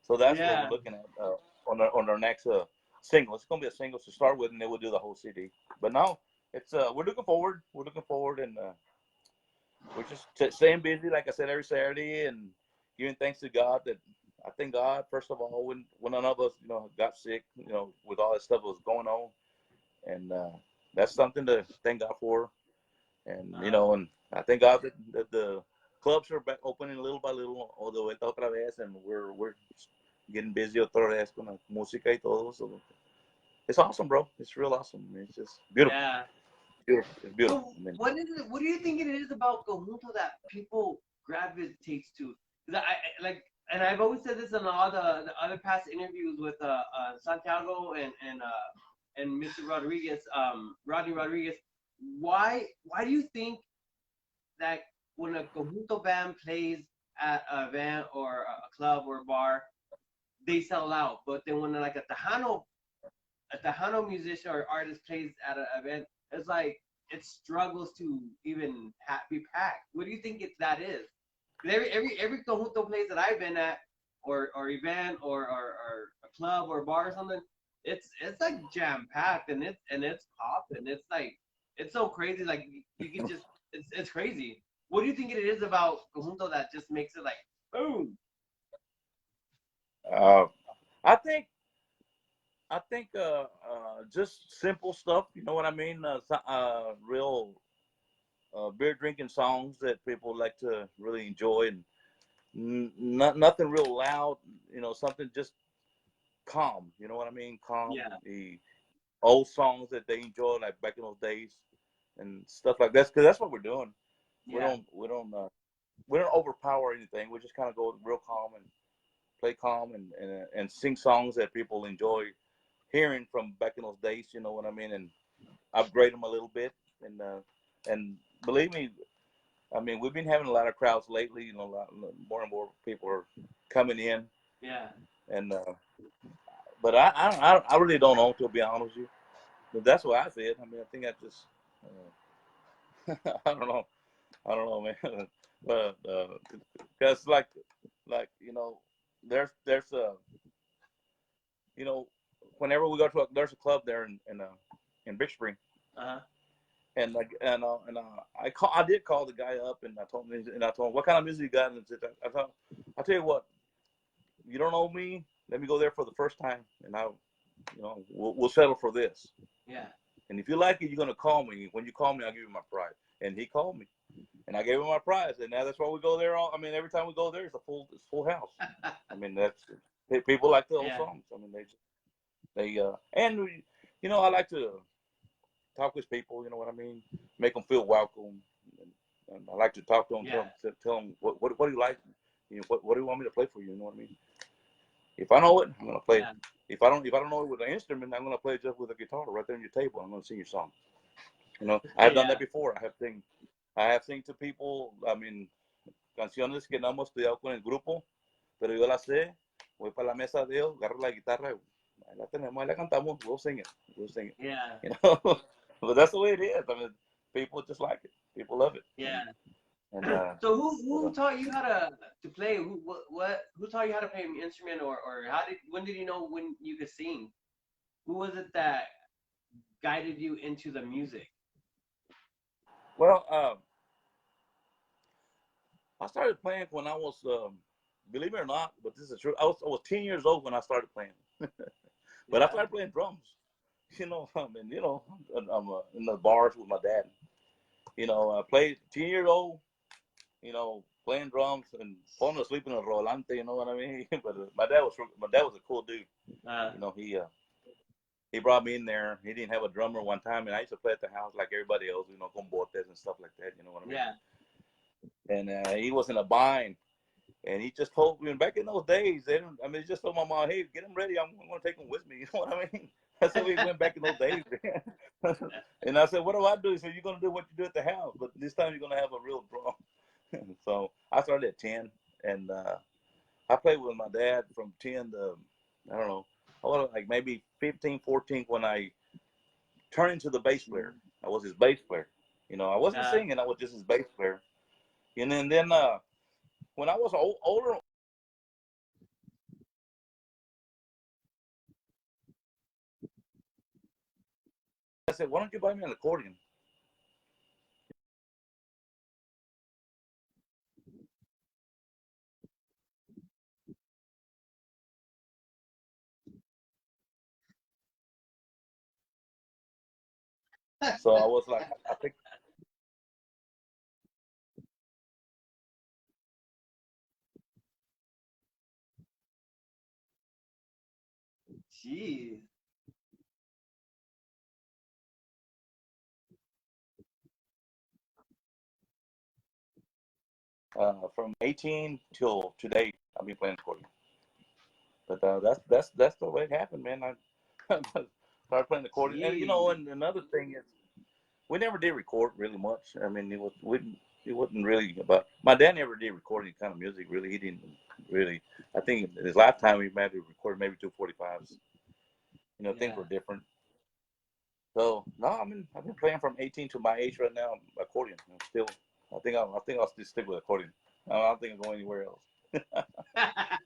So that's what we're looking at on our next single. It's gonna be a single to start with, and then we'll do the whole CD. But now it's we're looking forward. We're looking forward, and we're just staying busy, like I said, every Saturday, and giving thanks to God. That I thank God first of all when none of us, you know, got sick, you know, with all that stuff that was going on, and that's something to thank God for. And you know, and I thank God that the clubs are back opening little by little, all the way otra vez, and we're getting busy otra vez con la música y todo. So it's awesome, bro. It's real awesome. It's just beautiful. Yeah. Beautiful. It's beautiful. So what do you think it is about Conjunto that people gravitate to? And I've always said this in all the other past interviews with Santiago and Mr. Rodriguez, Rodney Rodriguez. Why do you think that when a Conjunto band plays at an event or a club or a bar, they sell out, but then when like a Tejano musician or artist plays at an event, it's like it struggles to even be packed? What do you think that is? Every Conjunto place that I've been at, or event or a club or a bar or something, it's like jam packed and it's popping. It's like it's so crazy. Like you can just it's crazy. What do you think it is about Conjunto that just makes it like boom? Uh, I think just simple stuff. You know what I mean? Real beer drinking songs that people like to really enjoy, and nothing real loud. You know, something just calm. You know what I mean? Calm. Yeah. The old songs that they enjoy, like back in those days, and stuff like that. Because that's what we're doing. We Yeah. we don't overpower anything. We just kind of go real calm and play calm and sing songs that people enjoy hearing from back in those days. You know what I mean? And upgrade them a little bit. And believe me, I mean, we've been having a lot of crowds lately. You know, more and more people are coming in. Yeah. And but I really don't know, to be honest with you. But that's what I said. I mean, I think I just I don't know. I don't know, man. But because you know, there's a you know, whenever we go to there's a club there in Big Spring, Uh-huh. and I did call the guy up and I told him what kind of music you got, and I tell you what, you don't know me, let me go there for the first time, and we'll settle for this. Yeah. And if you like it, you're gonna call me. When you call me, I'll give you my prize. And he called me, and I gave him my prize. And now that's why we go there. I mean, every time we go there, it's full house. I mean, people like the old Yeah. songs. I mean, and you know, I like to talk with people. You know what I mean? Make them feel welcome. And I like to talk to them. Yeah. Tell them what do you like? You know, what do you want me to play for you? You know what I mean? If I know it, I'm gonna play it. Yeah. If I don't know it with an instrument, I'm gonna play it just with a guitar right there on your table. I'm gonna sing your song. You know, I have done that before. I have sing to people. I mean, canciones que no hemos estudiado con el grupo, pero yo las sé. Voy para la mesa de ellos, agarro la guitarra, ahí la tenemos, ahí la cantamos. We'll sing it. We'll sing it. Yeah. You know, but that's the way it is. I mean, people just like it. People love it. Yeah. And So who taught you how to play? Who taught you how to play an instrument, or when did you know when you could sing? Who was it that guided you into the music? well, I started playing when I was, believe it or not, but this is true. I was 10 years old when I started playing. But I started playing drums. You know, I mean, you know, I'm in the bars with my dad. You know, I played 10 years old. You know, playing drums and falling asleep in a rolante. You know what I mean? But my dad was a cool dude. You know, he brought me in there. He didn't have a drummer one time, and I used to play at the house like everybody else. You know, con botes and stuff like that. You know what I mean? Yeah. And he was in a bind. And he just told me, back in those days, he just told my mom, hey, get him ready. I'm going to take him with me. You know what I mean? That's how we went back in those days, man. And I said, what do I do? He said, you're going to do what you do at the house, but this time you're going to have a real drum. So I started at 10, and I played with my dad from 10 to, I don't know, like maybe 15, 14 when I turned into the bass player. I was his bass player. You know, I wasn't singing. I was just his bass player. And then when I was older, I said, why don't you buy me an accordion? So I was like, I think. Jeez. From 18 till today, I've been playing accordion. But that's the way it happened, man. I started playing accordion, and you know, and another thing is, we never did record really much. I mean, it wasn't really about. My dad never did record any kind of music. Really, he didn't really. I think in his lifetime he might have recorded maybe 245s. You know, things were different. So no, I've been playing from 18 to my age right now. Accordion. I'm still. I think I'll still stick with accordion. I don't think I'll go anywhere else.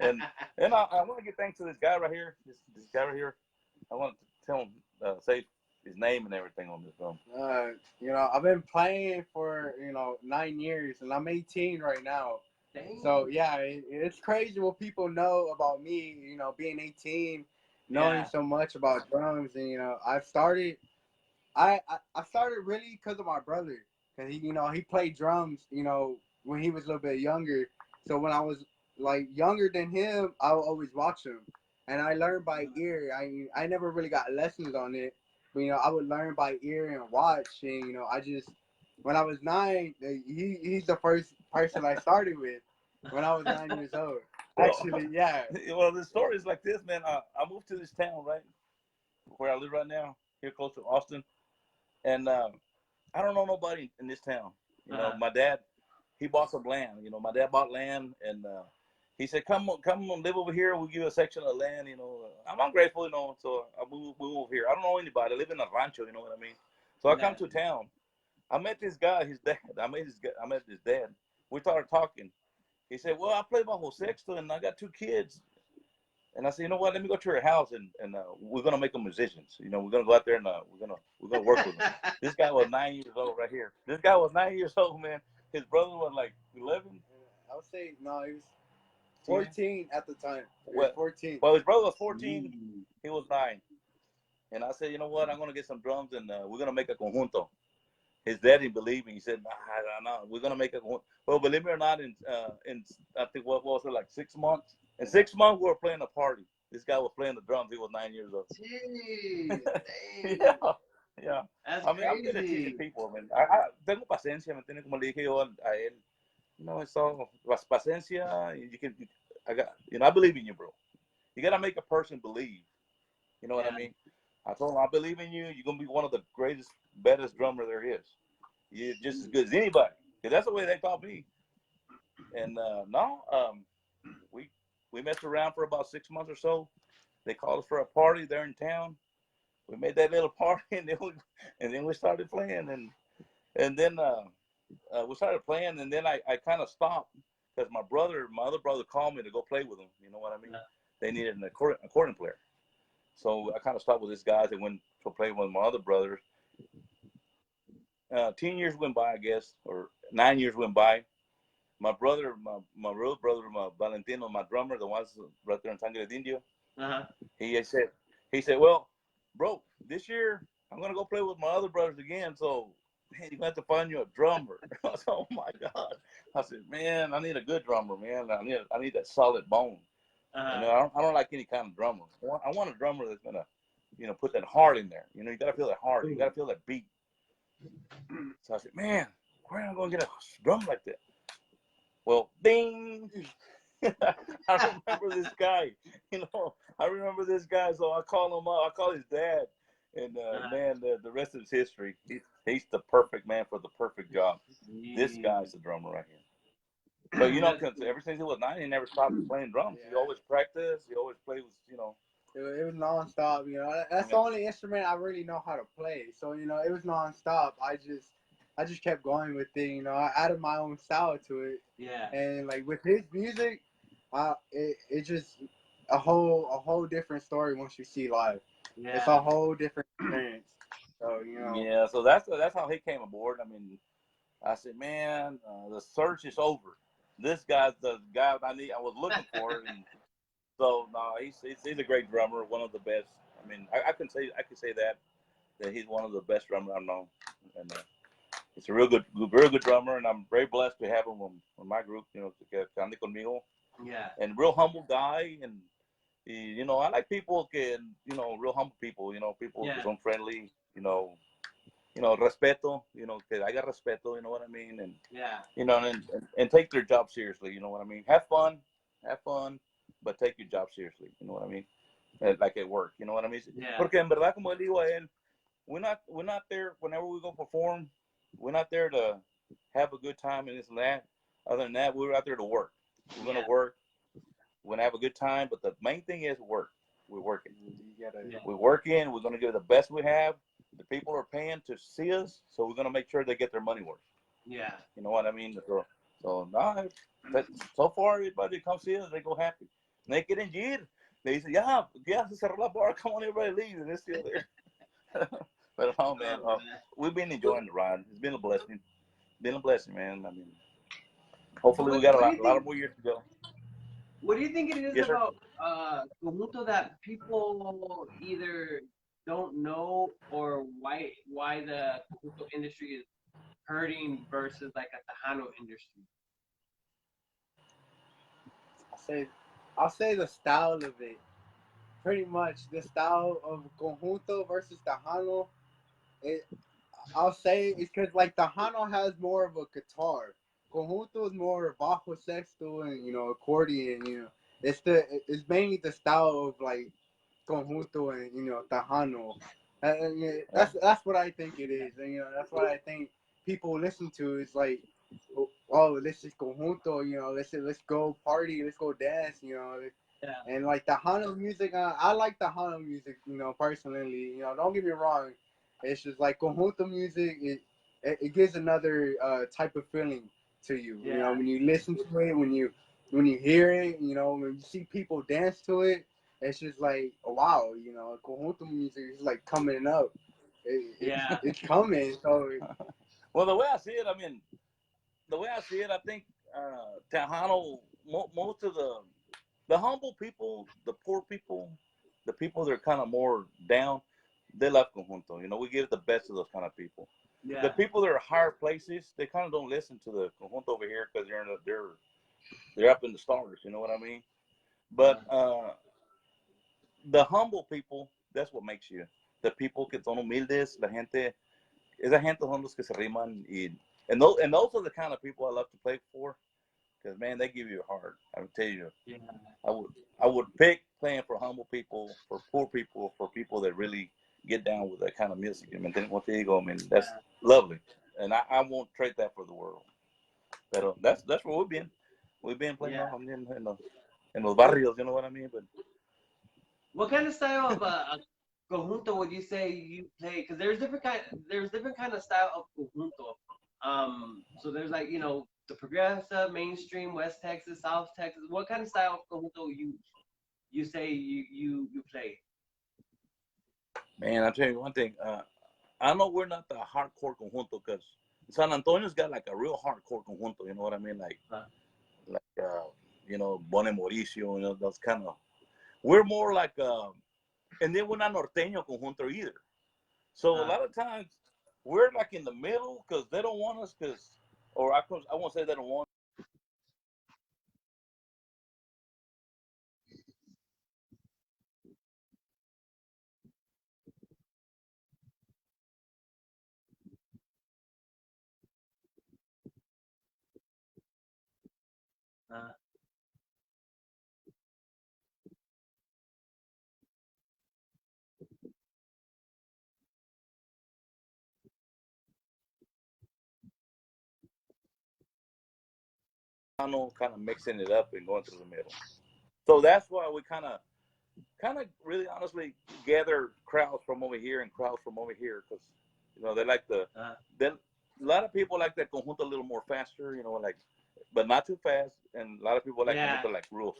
and I want to give thanks to this guy right here. This guy right here. I want to tell him, say his name and everything on this film. You know, I've been playing for 9 years, and I'm 18 right now. Dang. So yeah, it's crazy what people know about me. You know, being 18, knowing so much about drums, and you know, I started really because of my brother, because he played drums, when he was a little bit younger. So when I was like younger than him, I would always watch him, and I learned by ear. I never really got lessons on it, but I would learn by ear and watch, and I just when I was 9, he's the first person I started with when I was 9 years old. Well, Actually, yeah. well, the story is like this, man. I moved to this town, right, where I live right now, here close to Austin, and I don't know nobody in this town. My dad, he bought some land. My dad bought land, and he said, come on, live over here. We'll give you a section of land. I'm grateful, so I move over here. I don't know anybody. I live in a rancho, you know what I mean? So I come to town. I met this guy, his dad. I met his dad. We started talking. He said, well, I play bajo sexto, and I got 2 kids. And I said, you know what? Let me go to your house, and we're gonna make them musicians. We're gonna go out there and we're gonna work with them. This guy was 9 years old right here. This guy was 9 years old, man. His brother was like 11. I would say no, he was 14 at the time. He Well, was 14. Well, his brother was 14. He was 9. And I said, you know what? I'm gonna get some drums, and we're gonna make a conjunto. His dad didn't believe me. He said, nah, we're gonna make a conjunto. Well, believe me or not, in I think what was it, like 6 months? In 6 months, we were playing a party. This guy was playing the drums. He was 9 years old. Jeez, Yeah. That's I mean, I'm good at crazy. teaching people. I mean, I tengo paciencia, ¿me entiendes? Como le dije yo a él. It's all paciencia. I believe in you, bro. You got to make a person believe. You know what I mean? I told him, I believe in you. You're going to be one of the greatest, best drummer there is. You're just as good as anybody. Because that's the way they taught me. And we messed around for about 6 months or so. They called us for a party there in town. We made that little party, and then we started playing, and then we started playing, and then I kind of stopped because my other brother called me to go play with them. You know what I mean? Yeah. They needed an accordion player, so I kind of stopped with these guys and went to play with my other brothers. 10 years went by, I guess, or 9 years went by. My brother, my real brother, Valentino, my drummer, the ones right there in Sangre De Indio, he said, well, bro, this year I'm gonna go play with my other brothers again. So, man, you're gonna have to find you a drummer. I said, oh my God. I said, man, I need a good drummer, man. I need that solid bone. I don't like any kind of drummer. I want a drummer that's gonna, put that heart in there. You gotta feel that heart. You gotta feel that beat. So I said, man, where am I gonna get a drum like that? Well, ding. I remember this guy. I remember this guy. So I call him up. I call his dad, and man, the rest is history. He's the perfect man for the perfect job. This guy's the drummer right here. But cause ever since he was 9, he never stopped playing drums. He always practiced. He always played with It was nonstop. That's the only instrument I really know how to play. So it was nonstop. I just kept going with it. I added my own style to it. Yeah. And like with his music, it just a whole different story once you see live. Yeah. It's a whole different experience. So Yeah. So that's how he came aboard. I mean, I said, man, the search is over. This guy's the guy I was looking for, and so no, he's a great drummer, one of the best. I mean, I can say that he's one of the best drummers I've known, and he's a very good drummer, and I'm very blessed to have him on my group. Que ande conmigo. Yeah. And real humble guy, and I like people real humble people. People que son friendly. Respeto. Que haya respeto. You know what I mean? And and take their job seriously. You know what I mean? Have fun, but take your job seriously. You know what I mean? Like at work. You know what I mean? Yeah. Porque en verdad, como le digo a él, we're not there whenever we go perform. We're not there to have a good time and this and that. Other than that, we're out there to work. We're going to work. We're going to have a good time. But the main thing is work. We're working. We're working. We're going to give the best we have. The people are paying to see us, so we're going to make sure they get their money worth. Yeah. You know what I mean? So far, everybody comes see us, they go happy. And they get in here. They say, yeah, se cerró la bar. Come on, everybody leave. And they're still there. But man, we've been enjoying the ride. It's been a blessing. Man. I mean, Hopefully, we got a lot of more years to go. What do you think it is Yes, sir. about Conjunto that people either don't know or why the Conjunto industry is hurting versus like a Tejano industry? I'll say the style of it. Pretty much the style of Conjunto versus Tejano. I'll say it's because like Tejano has more of a guitar. Conjunto is more bajo sexto and accordion. It's mainly the style of like Conjunto and Tejano. That's what I think it is. And, that's what I think people listen to. Is like, oh, this is Conjunto. Let's go party. Let's go dance. Yeah. And like Tejano music, I like Tejano music. Personally. Don't get me wrong. It's just like Conjunto music. It gives another type of feeling to you. Yeah. When you listen to it, when you hear it, when you see people dance to it, it's just like, oh, wow, Conjunto music is like coming up. It's coming. So, well, the way I see it, I think Tejano, most of the humble people, the poor people, the people that are kind of more down, they love Conjunto. We give the best of those kind of people. Yeah. The people that are higher places, they kind of don't listen to the Conjunto over here because they're up in the stars. You know what I mean? But the humble people, that's what makes you. The people que son humildes, la gente, esa gente son los que se riman. And those are the kind of people I love to play for. Because, man, they give you a heart. I would tell you. Yeah. I would pick playing for humble people, for poor people, for people that really get down with that kind of music. I mean, that's lovely. And I won't trade that for the world. But that's where we've been. We've been playing in los barrios, you know what I mean? But what kind of style of conjunto would you say you play? Because there's different kind of style of conjunto. So there's like the progressive, mainstream, West Texas, South Texas. What kind of style of conjunto you say you play? Man, I'll tell you one thing. I know we're not the hardcore conjunto because San Antonio's got like a real hardcore conjunto. You know what I mean? Like Bone Mauricio. Those kind of. We're more like, and then we're not norteño conjunto either. So a lot of times we're like in the middle because they don't want us or I won't say they don't want. Kind of mixing it up and going through the middle. So that's why we kind of really honestly gather crowds from over here and crowds from over here because they like a lot of people like that conjunto a little more faster, but not too fast, and a lot of people like conjunto like real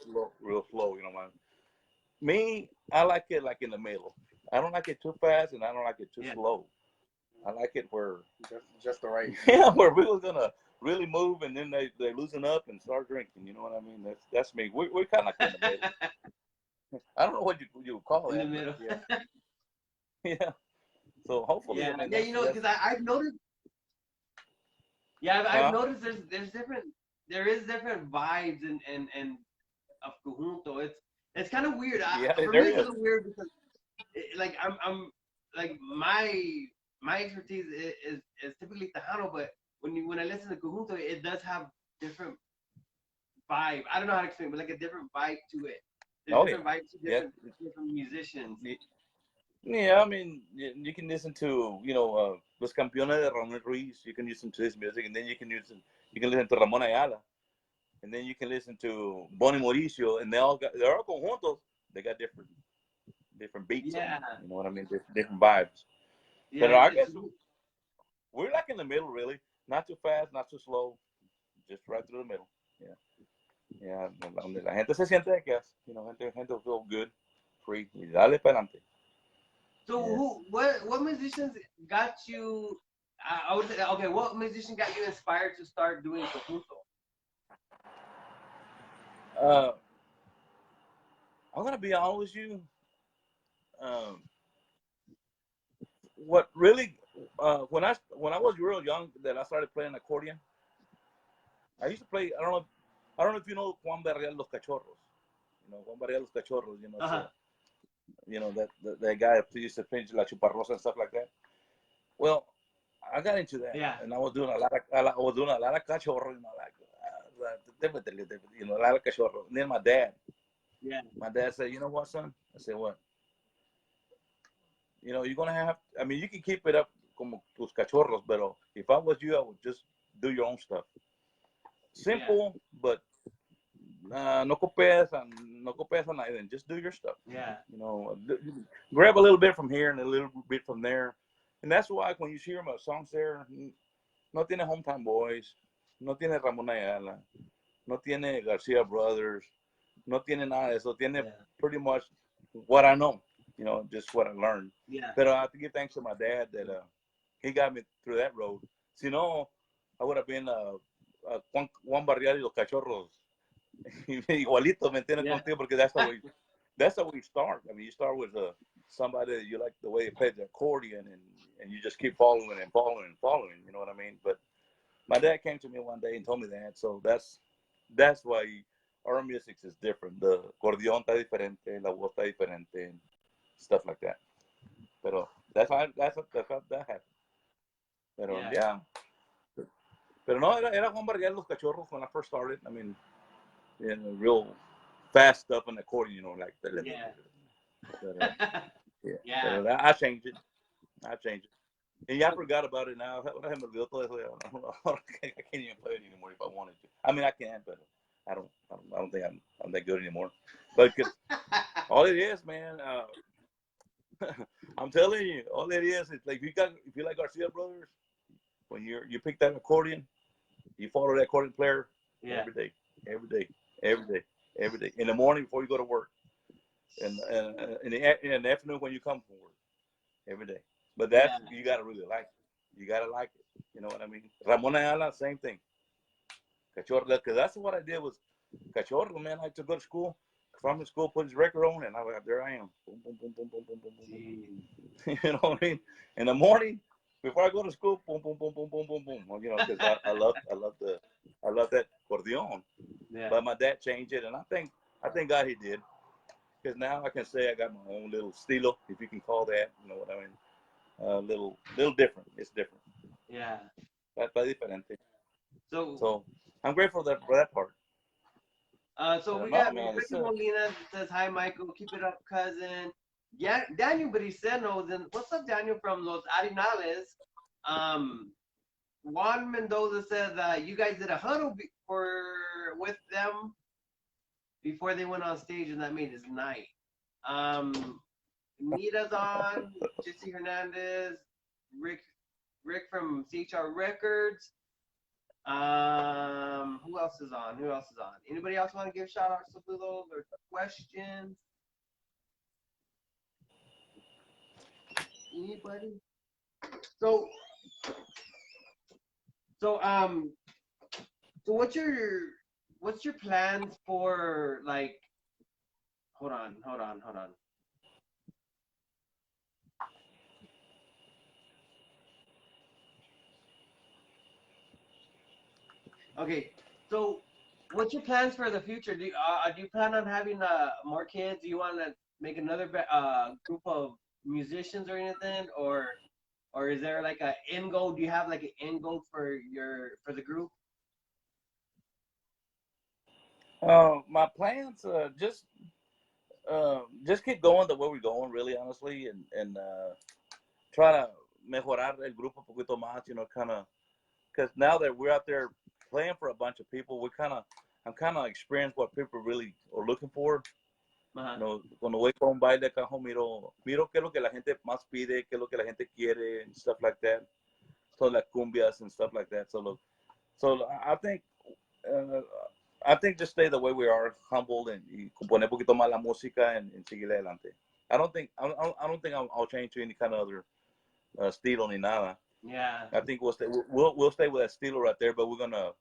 slow, Me, I like it like in the middle. I don't like it too fast and I don't like it too slow. I like it where just the right. Yeah, where we're gonna really move and then they loosen up and start drinking. You know what I mean? That's me. We're kind of like in the middle. I don't know what you would call in that. In the middle. Yeah. So hopefully. Yeah, I mean, because I've noticed. Yeah, I've noticed there's different vibes and of conjunto. It's kind of weird. For me, it's a little weird because like I'm like my expertise is typically Tejano, but when I listen to conjunto, it does have different vibe. I don't know how to explain, but like a different vibe to it. There's different vibes to different musicians. Yeah, I mean, you can listen to Los Campeones de Ramón Ruiz. You can listen to his music, and then you can listen to Ramón Ayala, and then you can listen to Bone Mauricio, and they're all conjuntos. They got different beats. Yeah. You know what I mean? Different vibes. Yeah, but I guess we're like in the middle, really. Not too fast, not too slow, just right through the middle. Yeah. Yeah, la gente se siente que gente feel good, free, y dale para adelante. So what musicians got you? I would say, okay, what musician got you inspired to start doing conjunto? Uh, I'm gonna be honest with you. Um, what really, when I was real young, that I started playing accordion. I used to play. I don't know if you know Juan Barrial Los Cachorros. You know Juan Barrial Los Cachorros. You know, Uh-huh. so, you know that guy that used to pinch La Chuparrosa and stuff like that. Well, I got into that, Yeah. and I was doing I was doing a lot of cachorro, you know, a lot of cachorro. And then Yeah. my dad said, you know what, son? I said, what? You know, you're gonna have. I mean, you can keep it up como tus cachorros, but if I was you, I would just do your own stuff. Simple, but no copias on anything. Just do your stuff. Yeah. You know, grab a little bit from here and a little bit from there, and that's why when you hear my songs there, no tiene Hometown Boys, no tiene Ramón Ayala, no tiene Garcia Brothers, no tiene nada de eso. Tiene pretty much what I know. You know, just what I learned. Yeah. But I have to give thanks to my dad that he got me through that road. Si no, I would have been Juan Barrial y los Cachorros. Igualito, ¿me entiendes? Contigo, porque that's the way you start. I mean, you start with somebody that you like the way they play the accordion, and you just keep following and following and following. You know what I mean? But my dad came to me one day and told me that. So that's why our music is different. The acordeon está diferente, la voz está diferente, and stuff like that. Pero that's how that happened. Pero yeah. Pero no, era Juan Barrial Los Cachorros when I first started. I mean, you know, real fast stuff on the accordion, you know, like that. Yeah. But, Yeah. But I changed it. And yeah, I forgot about it now. I can't even play it anymore if I wanted to. I mean, I can, but I don't think I'm that good anymore. But all it is, man. I'm telling you, all it is like if you like Garcia Brothers, when you pick that accordion, you follow that accordion player every day. In the morning before you go to work, and in the afternoon when you come from work, every day. But you gotta really like it. You gotta like it. You know what I mean? Ramon Ayala, same thing. Cachorro, because that's what I did was Cachorro, man. I had to go to school. From the school, put his record on, and there I am. Boom, boom, boom, boom, boom, boom, boom, boom. You know what I mean? In the morning, before I go to school, boom, boom, boom, boom, boom, boom, boom. Well, you know, because I love that accordion. Yeah. But my dad changed it, and I thank God he did, because now I can say I got my own little estilo, if you can call that. You know what I mean? Little different. It's different. Yeah. That's diferente. So I'm grateful for that part. So we got Ricky Molina that says, hi, Michael. Keep it up, cousin. Yeah, Daniel Briceno. Then what's up, Daniel from Los Arenales? Juan Mendoza says you guys did a huddle with them before they went on stage, and that made his night. Nita's on. Jesse Hernandez. Rick from CHR Records. Who else is on? Anybody else want to give shout outs to those or questions? Anybody? So what's your plans for, like, hold on. Okay, so what's your plans for the future? Do you plan on having more kids? Do you want to make another group of musicians or anything, or is there like an end goal? Do you have like an end goal for the group? My plans just keep going the way we're going, really, honestly, and try to mejorar el grupo un poquito más, you know, kind of, because now that we're out there playing for a bunch of people, I'm kind of experienced what people really are looking for. You know, cuando voy con un baile cajo, miro qué es lo que la gente más pide, qué es lo que la gente quiere, and stuff like that. So like cumbias and stuff like that. So I think just stay the way we are, humble, and componer un poquito más la música and seguir adelante. I don't think I'll change to any kind of other estilo ni nada. Yeah. I think we'll stay with that estilo right there, but we're gonna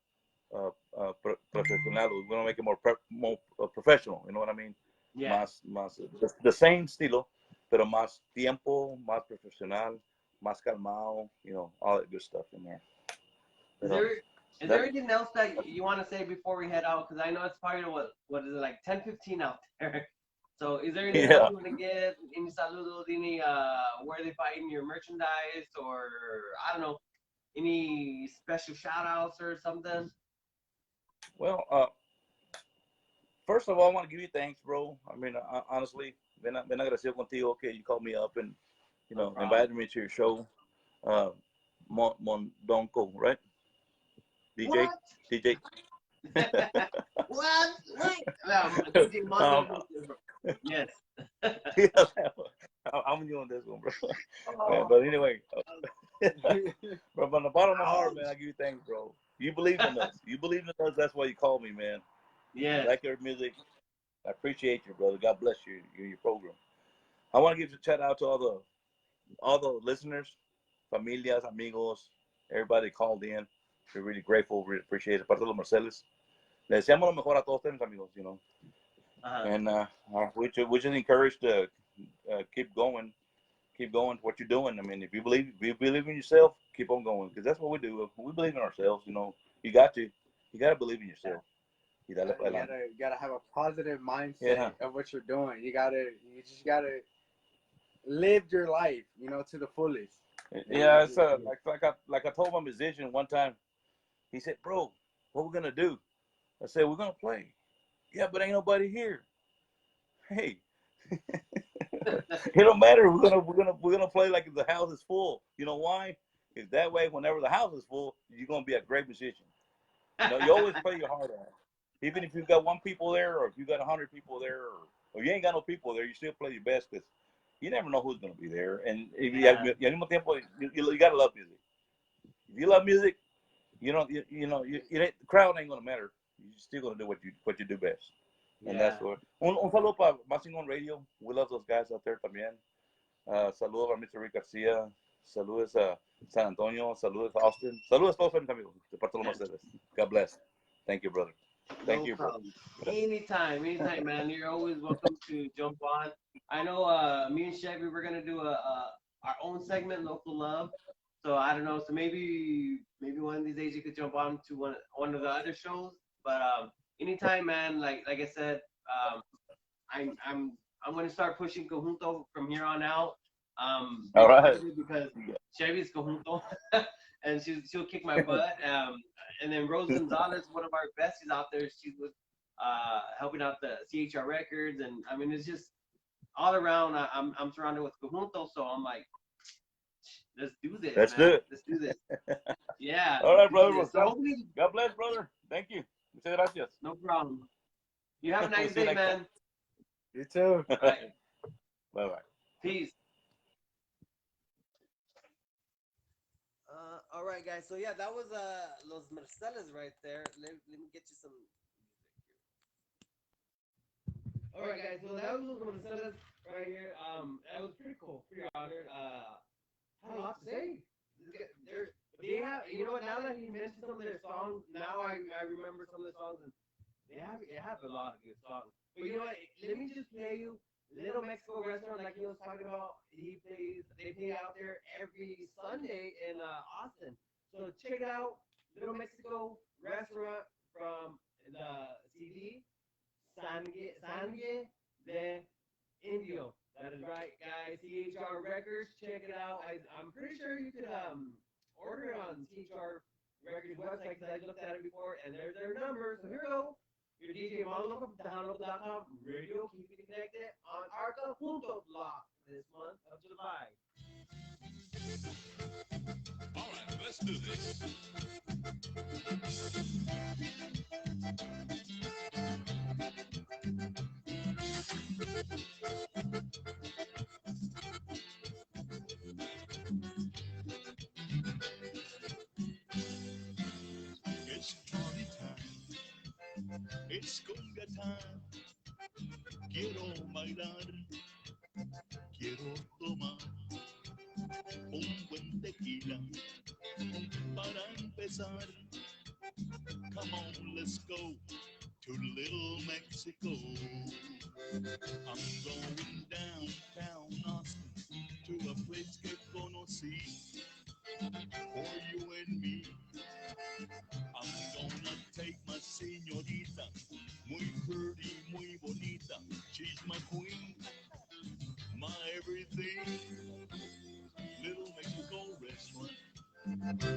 profesional. We're gonna make it more professional. You know what I mean? Yeah. Más the same estilo, pero más tiempo, más profesional, más calmado. You know, all that good stuff in there. Is there anything else that you want to say before we head out? Because I know it's probably what is it, like 10:15 out there. So is there anything else you want to give? Any saludos? Any where they buying your merchandise, or I don't know, any special shout outs or something? Well, first of all, I want to give you thanks, bro. I mean, honestly, been agradecido contigo que you called me up and invited me to your show. MonDo, right? DJ. What? DJ. What? DJ MonDo. Yes. I'm new on this one, bro. But anyway, from the bottom of my heart, man, I give you thanks, bro. You believe in us. You believe in us. That's why you call me, man. Yeah. I like your music. I appreciate you, brother. God bless you and your program. I want to give a shout out to all the listeners, familias, amigos, everybody called in. We're really grateful. Really appreciate it. Parte de Los Marceles. Le deseamos lo mejor a todos ustedes, amigos. You know. And we just encourage to keep going what you're doing. I mean, if you believe in yourself, keep on going, because that's what we do. We believe in ourselves. You know, you got to believe in yourself. You gotta have a positive mindset of what you're doing. You just gotta live your life, you know, to the fullest. Yeah, it's like I told my musician one time. He said, "Bro, what we're gonna do?" I said, "We're gonna play." Yeah, but ain't nobody here. Hey, it don't matter. We're gonna play like the house is full. You know why? Because that way, whenever the house is full, you're gonna be a great musician. You know, you always play your heart out. Even if you've got 1 people there, or if you got 100 people there, or you ain't got no people there, you still play your best, because you never know who's gonna be there. And if you gotta love music. If you love music, the crowd ain't gonna matter. You're still gonna do what you do best. And that's what. Un saludo para Massington Radio. We love those guys out there también. Saludos a Mr. Rick Garcia. Saludos a San Antonio. Saludos a Austin. Saludos a todos los amigos de parte de Los Marceles. God bless. Thank you, brother. Thank you, brother. Anytime, man. You're always welcome to jump on. I know me and Chevy, we're gonna do our own segment, Local Love. So I don't know. So maybe one of these days you could jump on to one of the other shows. But anytime, man. Like I said, I'm gonna start pushing Conjunto from here on out. All right. Because Chevy's Conjunto, and she'll kick my butt. And then Rose Gonzalez, one of our besties out there, she was helping out the CHR Records, and I mean it's just all around. I'm surrounded with Conjunto, so I'm like, let's do this. Let's do this. Yeah. All right, brother. So God bless, brother. Thank you. Muchas gracias. No problem. You have a nice day, man. You too. All right. Bye-bye. Peace. All right, guys. So yeah, that was Los Marceles right there. Let me get you some music here. All right, guys. So that was Los Marceles right here. That was pretty cool. Pretty honored. I have a lot to say. They have, you know what? Now that he mentioned some of their songs, now I remember some of the songs, and they have a lot of good songs. But you know what? Let me just play you Little Mexico Restaurant, like he was talking about. They play out there every Sunday in Austin. So check it out, Little Mexico Restaurant from the CD Sangre De Indio. That is right, guys. CHR Records. Check it out. I'm pretty sure you could order it on CHR Records website, because I looked at it before, and there's their number. So here we go. Your DJ MonDo LoKo from tejanolokomail radio. Keep it connected on our Conjunto Block this month of July. All right, let's do this. It's party time. It's conga time. Quiero bailar. Quiero tomar un buen tequila para empezar. Come Come on, let's go to Little Mexico. I'm going downtown Austin to a place que conocí for you and me. I'm gonna take my señorita, muy pretty, muy bonita. She's my queen, my everything. Little Mexico restaurant,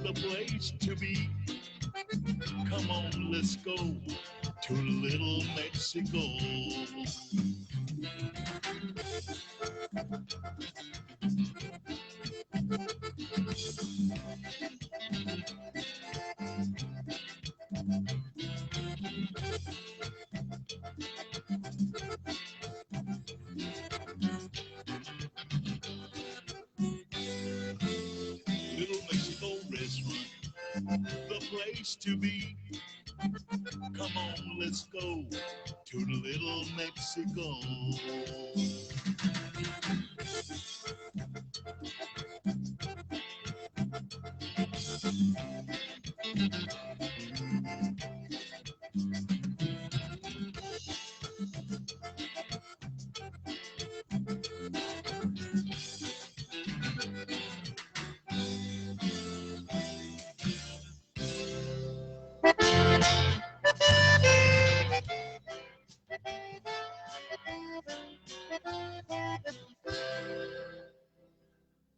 the place to be. Come on, let's go to Little Mexico. Little Mexico restaurant, the place to be. Come on, let's go to Little Mexico.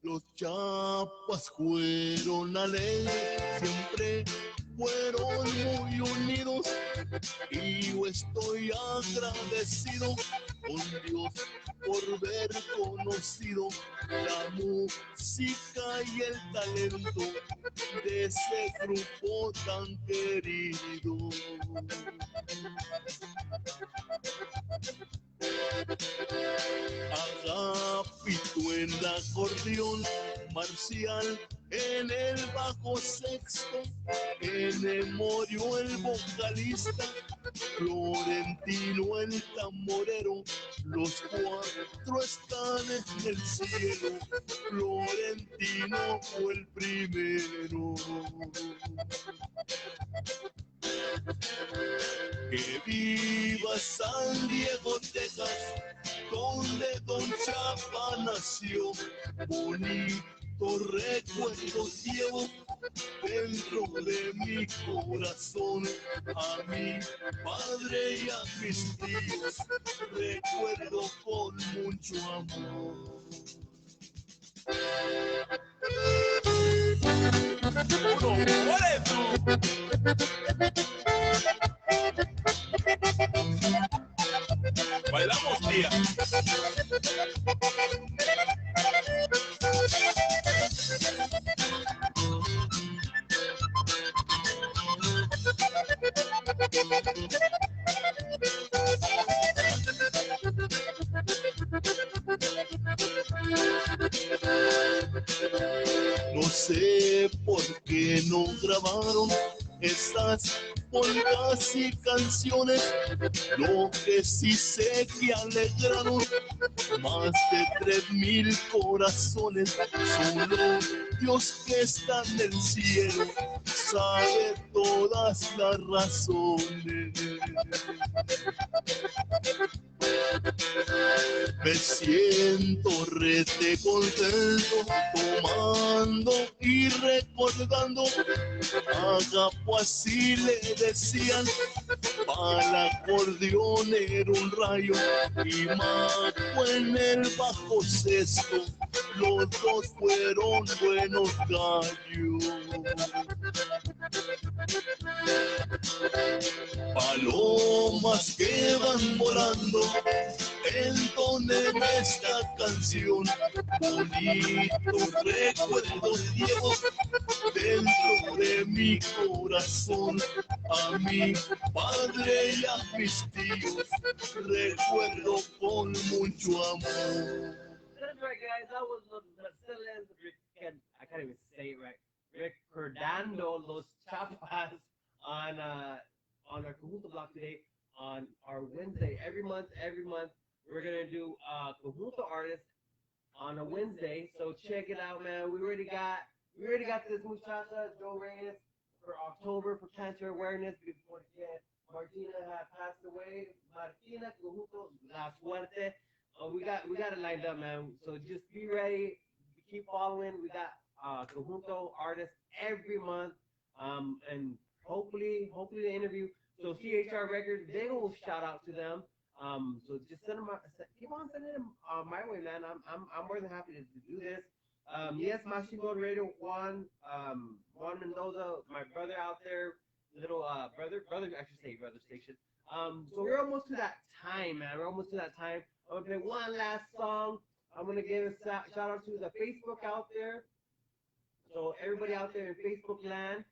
Los Chiapas fueron alegres, siempre fueron muy unidos y yo estoy agradecido con Dios por ver conocido la música y el talento de ese grupo tan querido. Agapito en el acordeón, Marcial en el bajo sexto, en Emorio el vocalista, Florentino el tamborero, los cuatro están en el cielo, Florentino fue el primero. Que viva San Diego, Texas, donde Don Chapa nació. Bonito recuerdo llevo dentro de mi corazón. A mi padre y a mis tíos recuerdo con mucho amor. Bailamos, tía. No sé por qué no grabaron estas polcas y canciones, lo que sí sé que alegraron más de 3,000 corazones. Solo Dios que está en el cielo sabe todas las razones. Me siento rete contento, tomando y recordando. Agapo así le decían, al acordeón era un rayo y Maco en el bajo sexto. Los dos fueron buenos gallos. Palomas que van volando, entonen esta canción. Bonitos recuerdos llevo dentro de mi corazón. A mi padre y a mis tíos recuerdo con mucho amor. That's right, guys. That was Los Marceles. I can't even say it right. Recordando Los Chapas on our Conjunto Block today on our Wednesday. Every month, we're gonna do Conjunto artists on a Wednesday. So check it out, man. We already got this muchacha, Joe Reyes. for October for cancer awareness. Before Martina had passed away. Martina Conjunto La Suerte. We got it lined up, man. So just be ready. Keep following. We got Conjunto artists every month. And hopefully the interview. So CHR Records, big old shout out to them. So just send them, keep on sending them my way, man. I'm more than happy to do this. Yes, Machine Radio Juan Mendoza, my brother out there, little brother, I should say brother station. So we're almost to that time, man. We're almost to that time. I'm gonna play one last song. I'm gonna give a shout out to the Facebook out there. So everybody out there in Facebook land,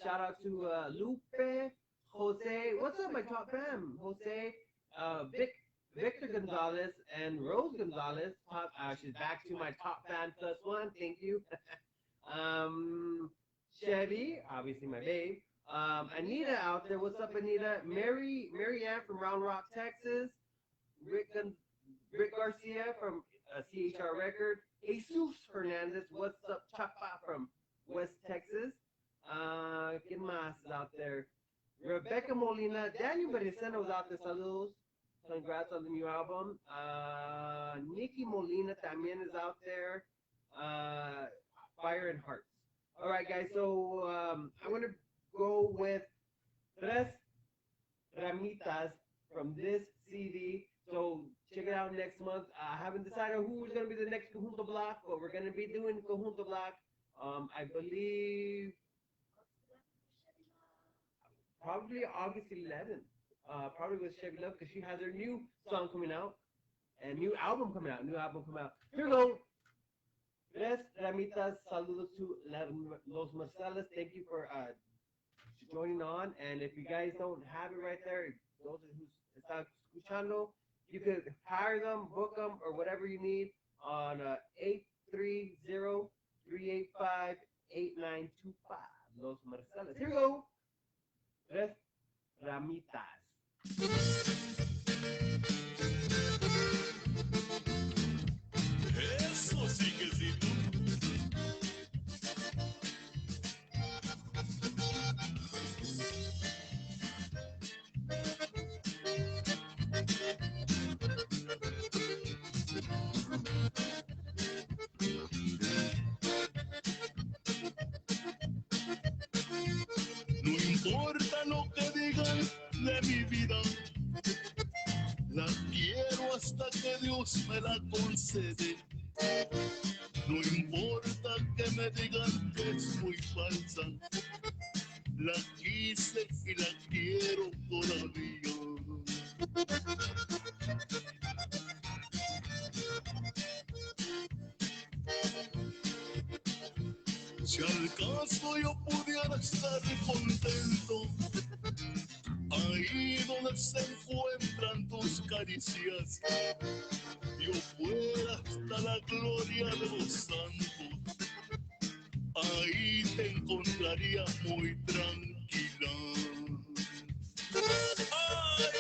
shout out to Lupe, Jose. What's up, my top fam? Jose, Victor Gonzalez, and Rose Gonzalez. She's back to my top fan plus one. Thank you. Chevy, obviously my babe. Anita out there. What's up, Anita? Mary Ann from Round Rock, Texas. Rick Garcia from CHR Record. Jesus Hernandez. What's up, Chapa from West Texas. ¿Quién más is out there? Rebecca Molina. Daniel Berecena was out there. Saludos. Congrats on the new album. Nikki Molina también is out there. Fire and Hearts. All right, guys. So I'm going to go with Tres Ramitas from this CD. So check it out next month. I haven't decided who's going to be the next Conjunto Block, but we're going to be doing Conjunto Block. I believe probably August 11th. Probably with Chevy Love because she has her new song coming out and new album coming out. Here we go. Tres Ramitas. Saludos to Los Marceles. Thank you for joining on. And if you guys don't have it right there, those who están escuchando, you could hire them, book them, or whatever you need on 830-385-8925. Los Marceles. Here we go. Tres Ramitas. Eso sí que sí, tú. No importa lo que digan de mi vida, la quiero hasta que Dios me la concede. No importa que me digan que es muy falsa, la quise y la quiero todavía. Si al caso yo pudiera estar contento, ahí donde se encuentran tus caricias, yo fuera hasta la gloria de los santos, ahí te encontraría muy tranquila. Ay,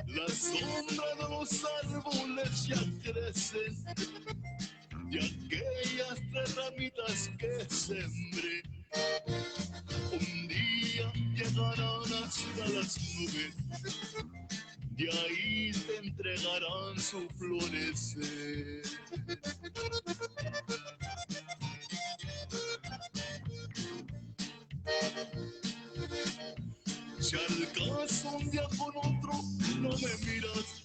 la sombra de los árboles ya crecen, y aquellas tres ramitas que sembré, un día llegarán hasta las nubes, de ahí te entregarán su florecer. Si al caso un día con otro no me miras,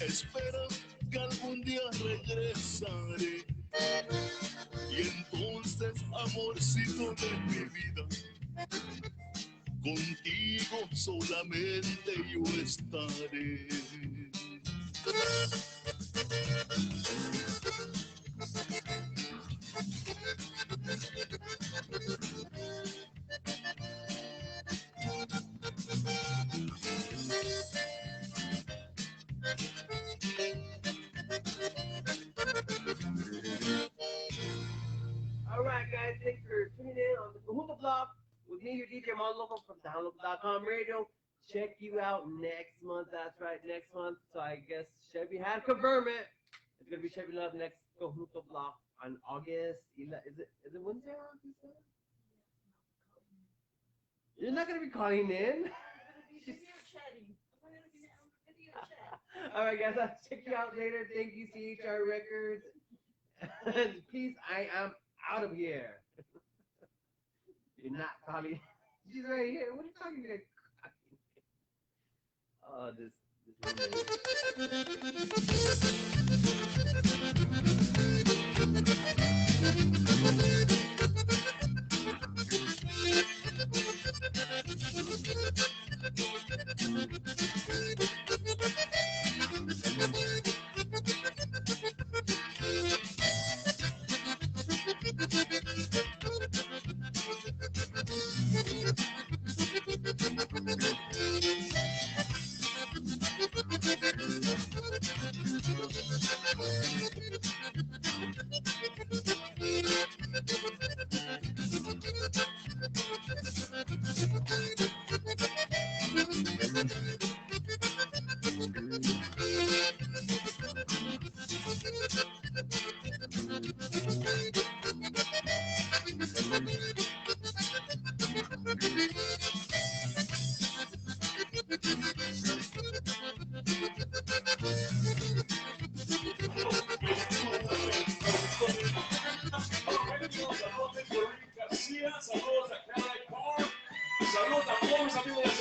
espera que algún día regresaré, y entonces, amorcito de mi vida, contigo solamente yo estaré. guys. Thanks for tuning in on the Conjunto Block with me, your DJ MonDo LoKo from tejanolokomail radio. Check you out next month. That's right, next month. So I guess Chevy has confirmed it. It's gonna be Chevy Love next Conjunto Block on August. Is it Wednesday or August? You're not gonna be calling in. All right, guys. I'll check you out later. Thank you, CHR Records. Peace. I am out of here. You're not calling. She's right here. What are you talking about? Oh, this Saludos a todos acá de Park. Saludos a todos mis amigos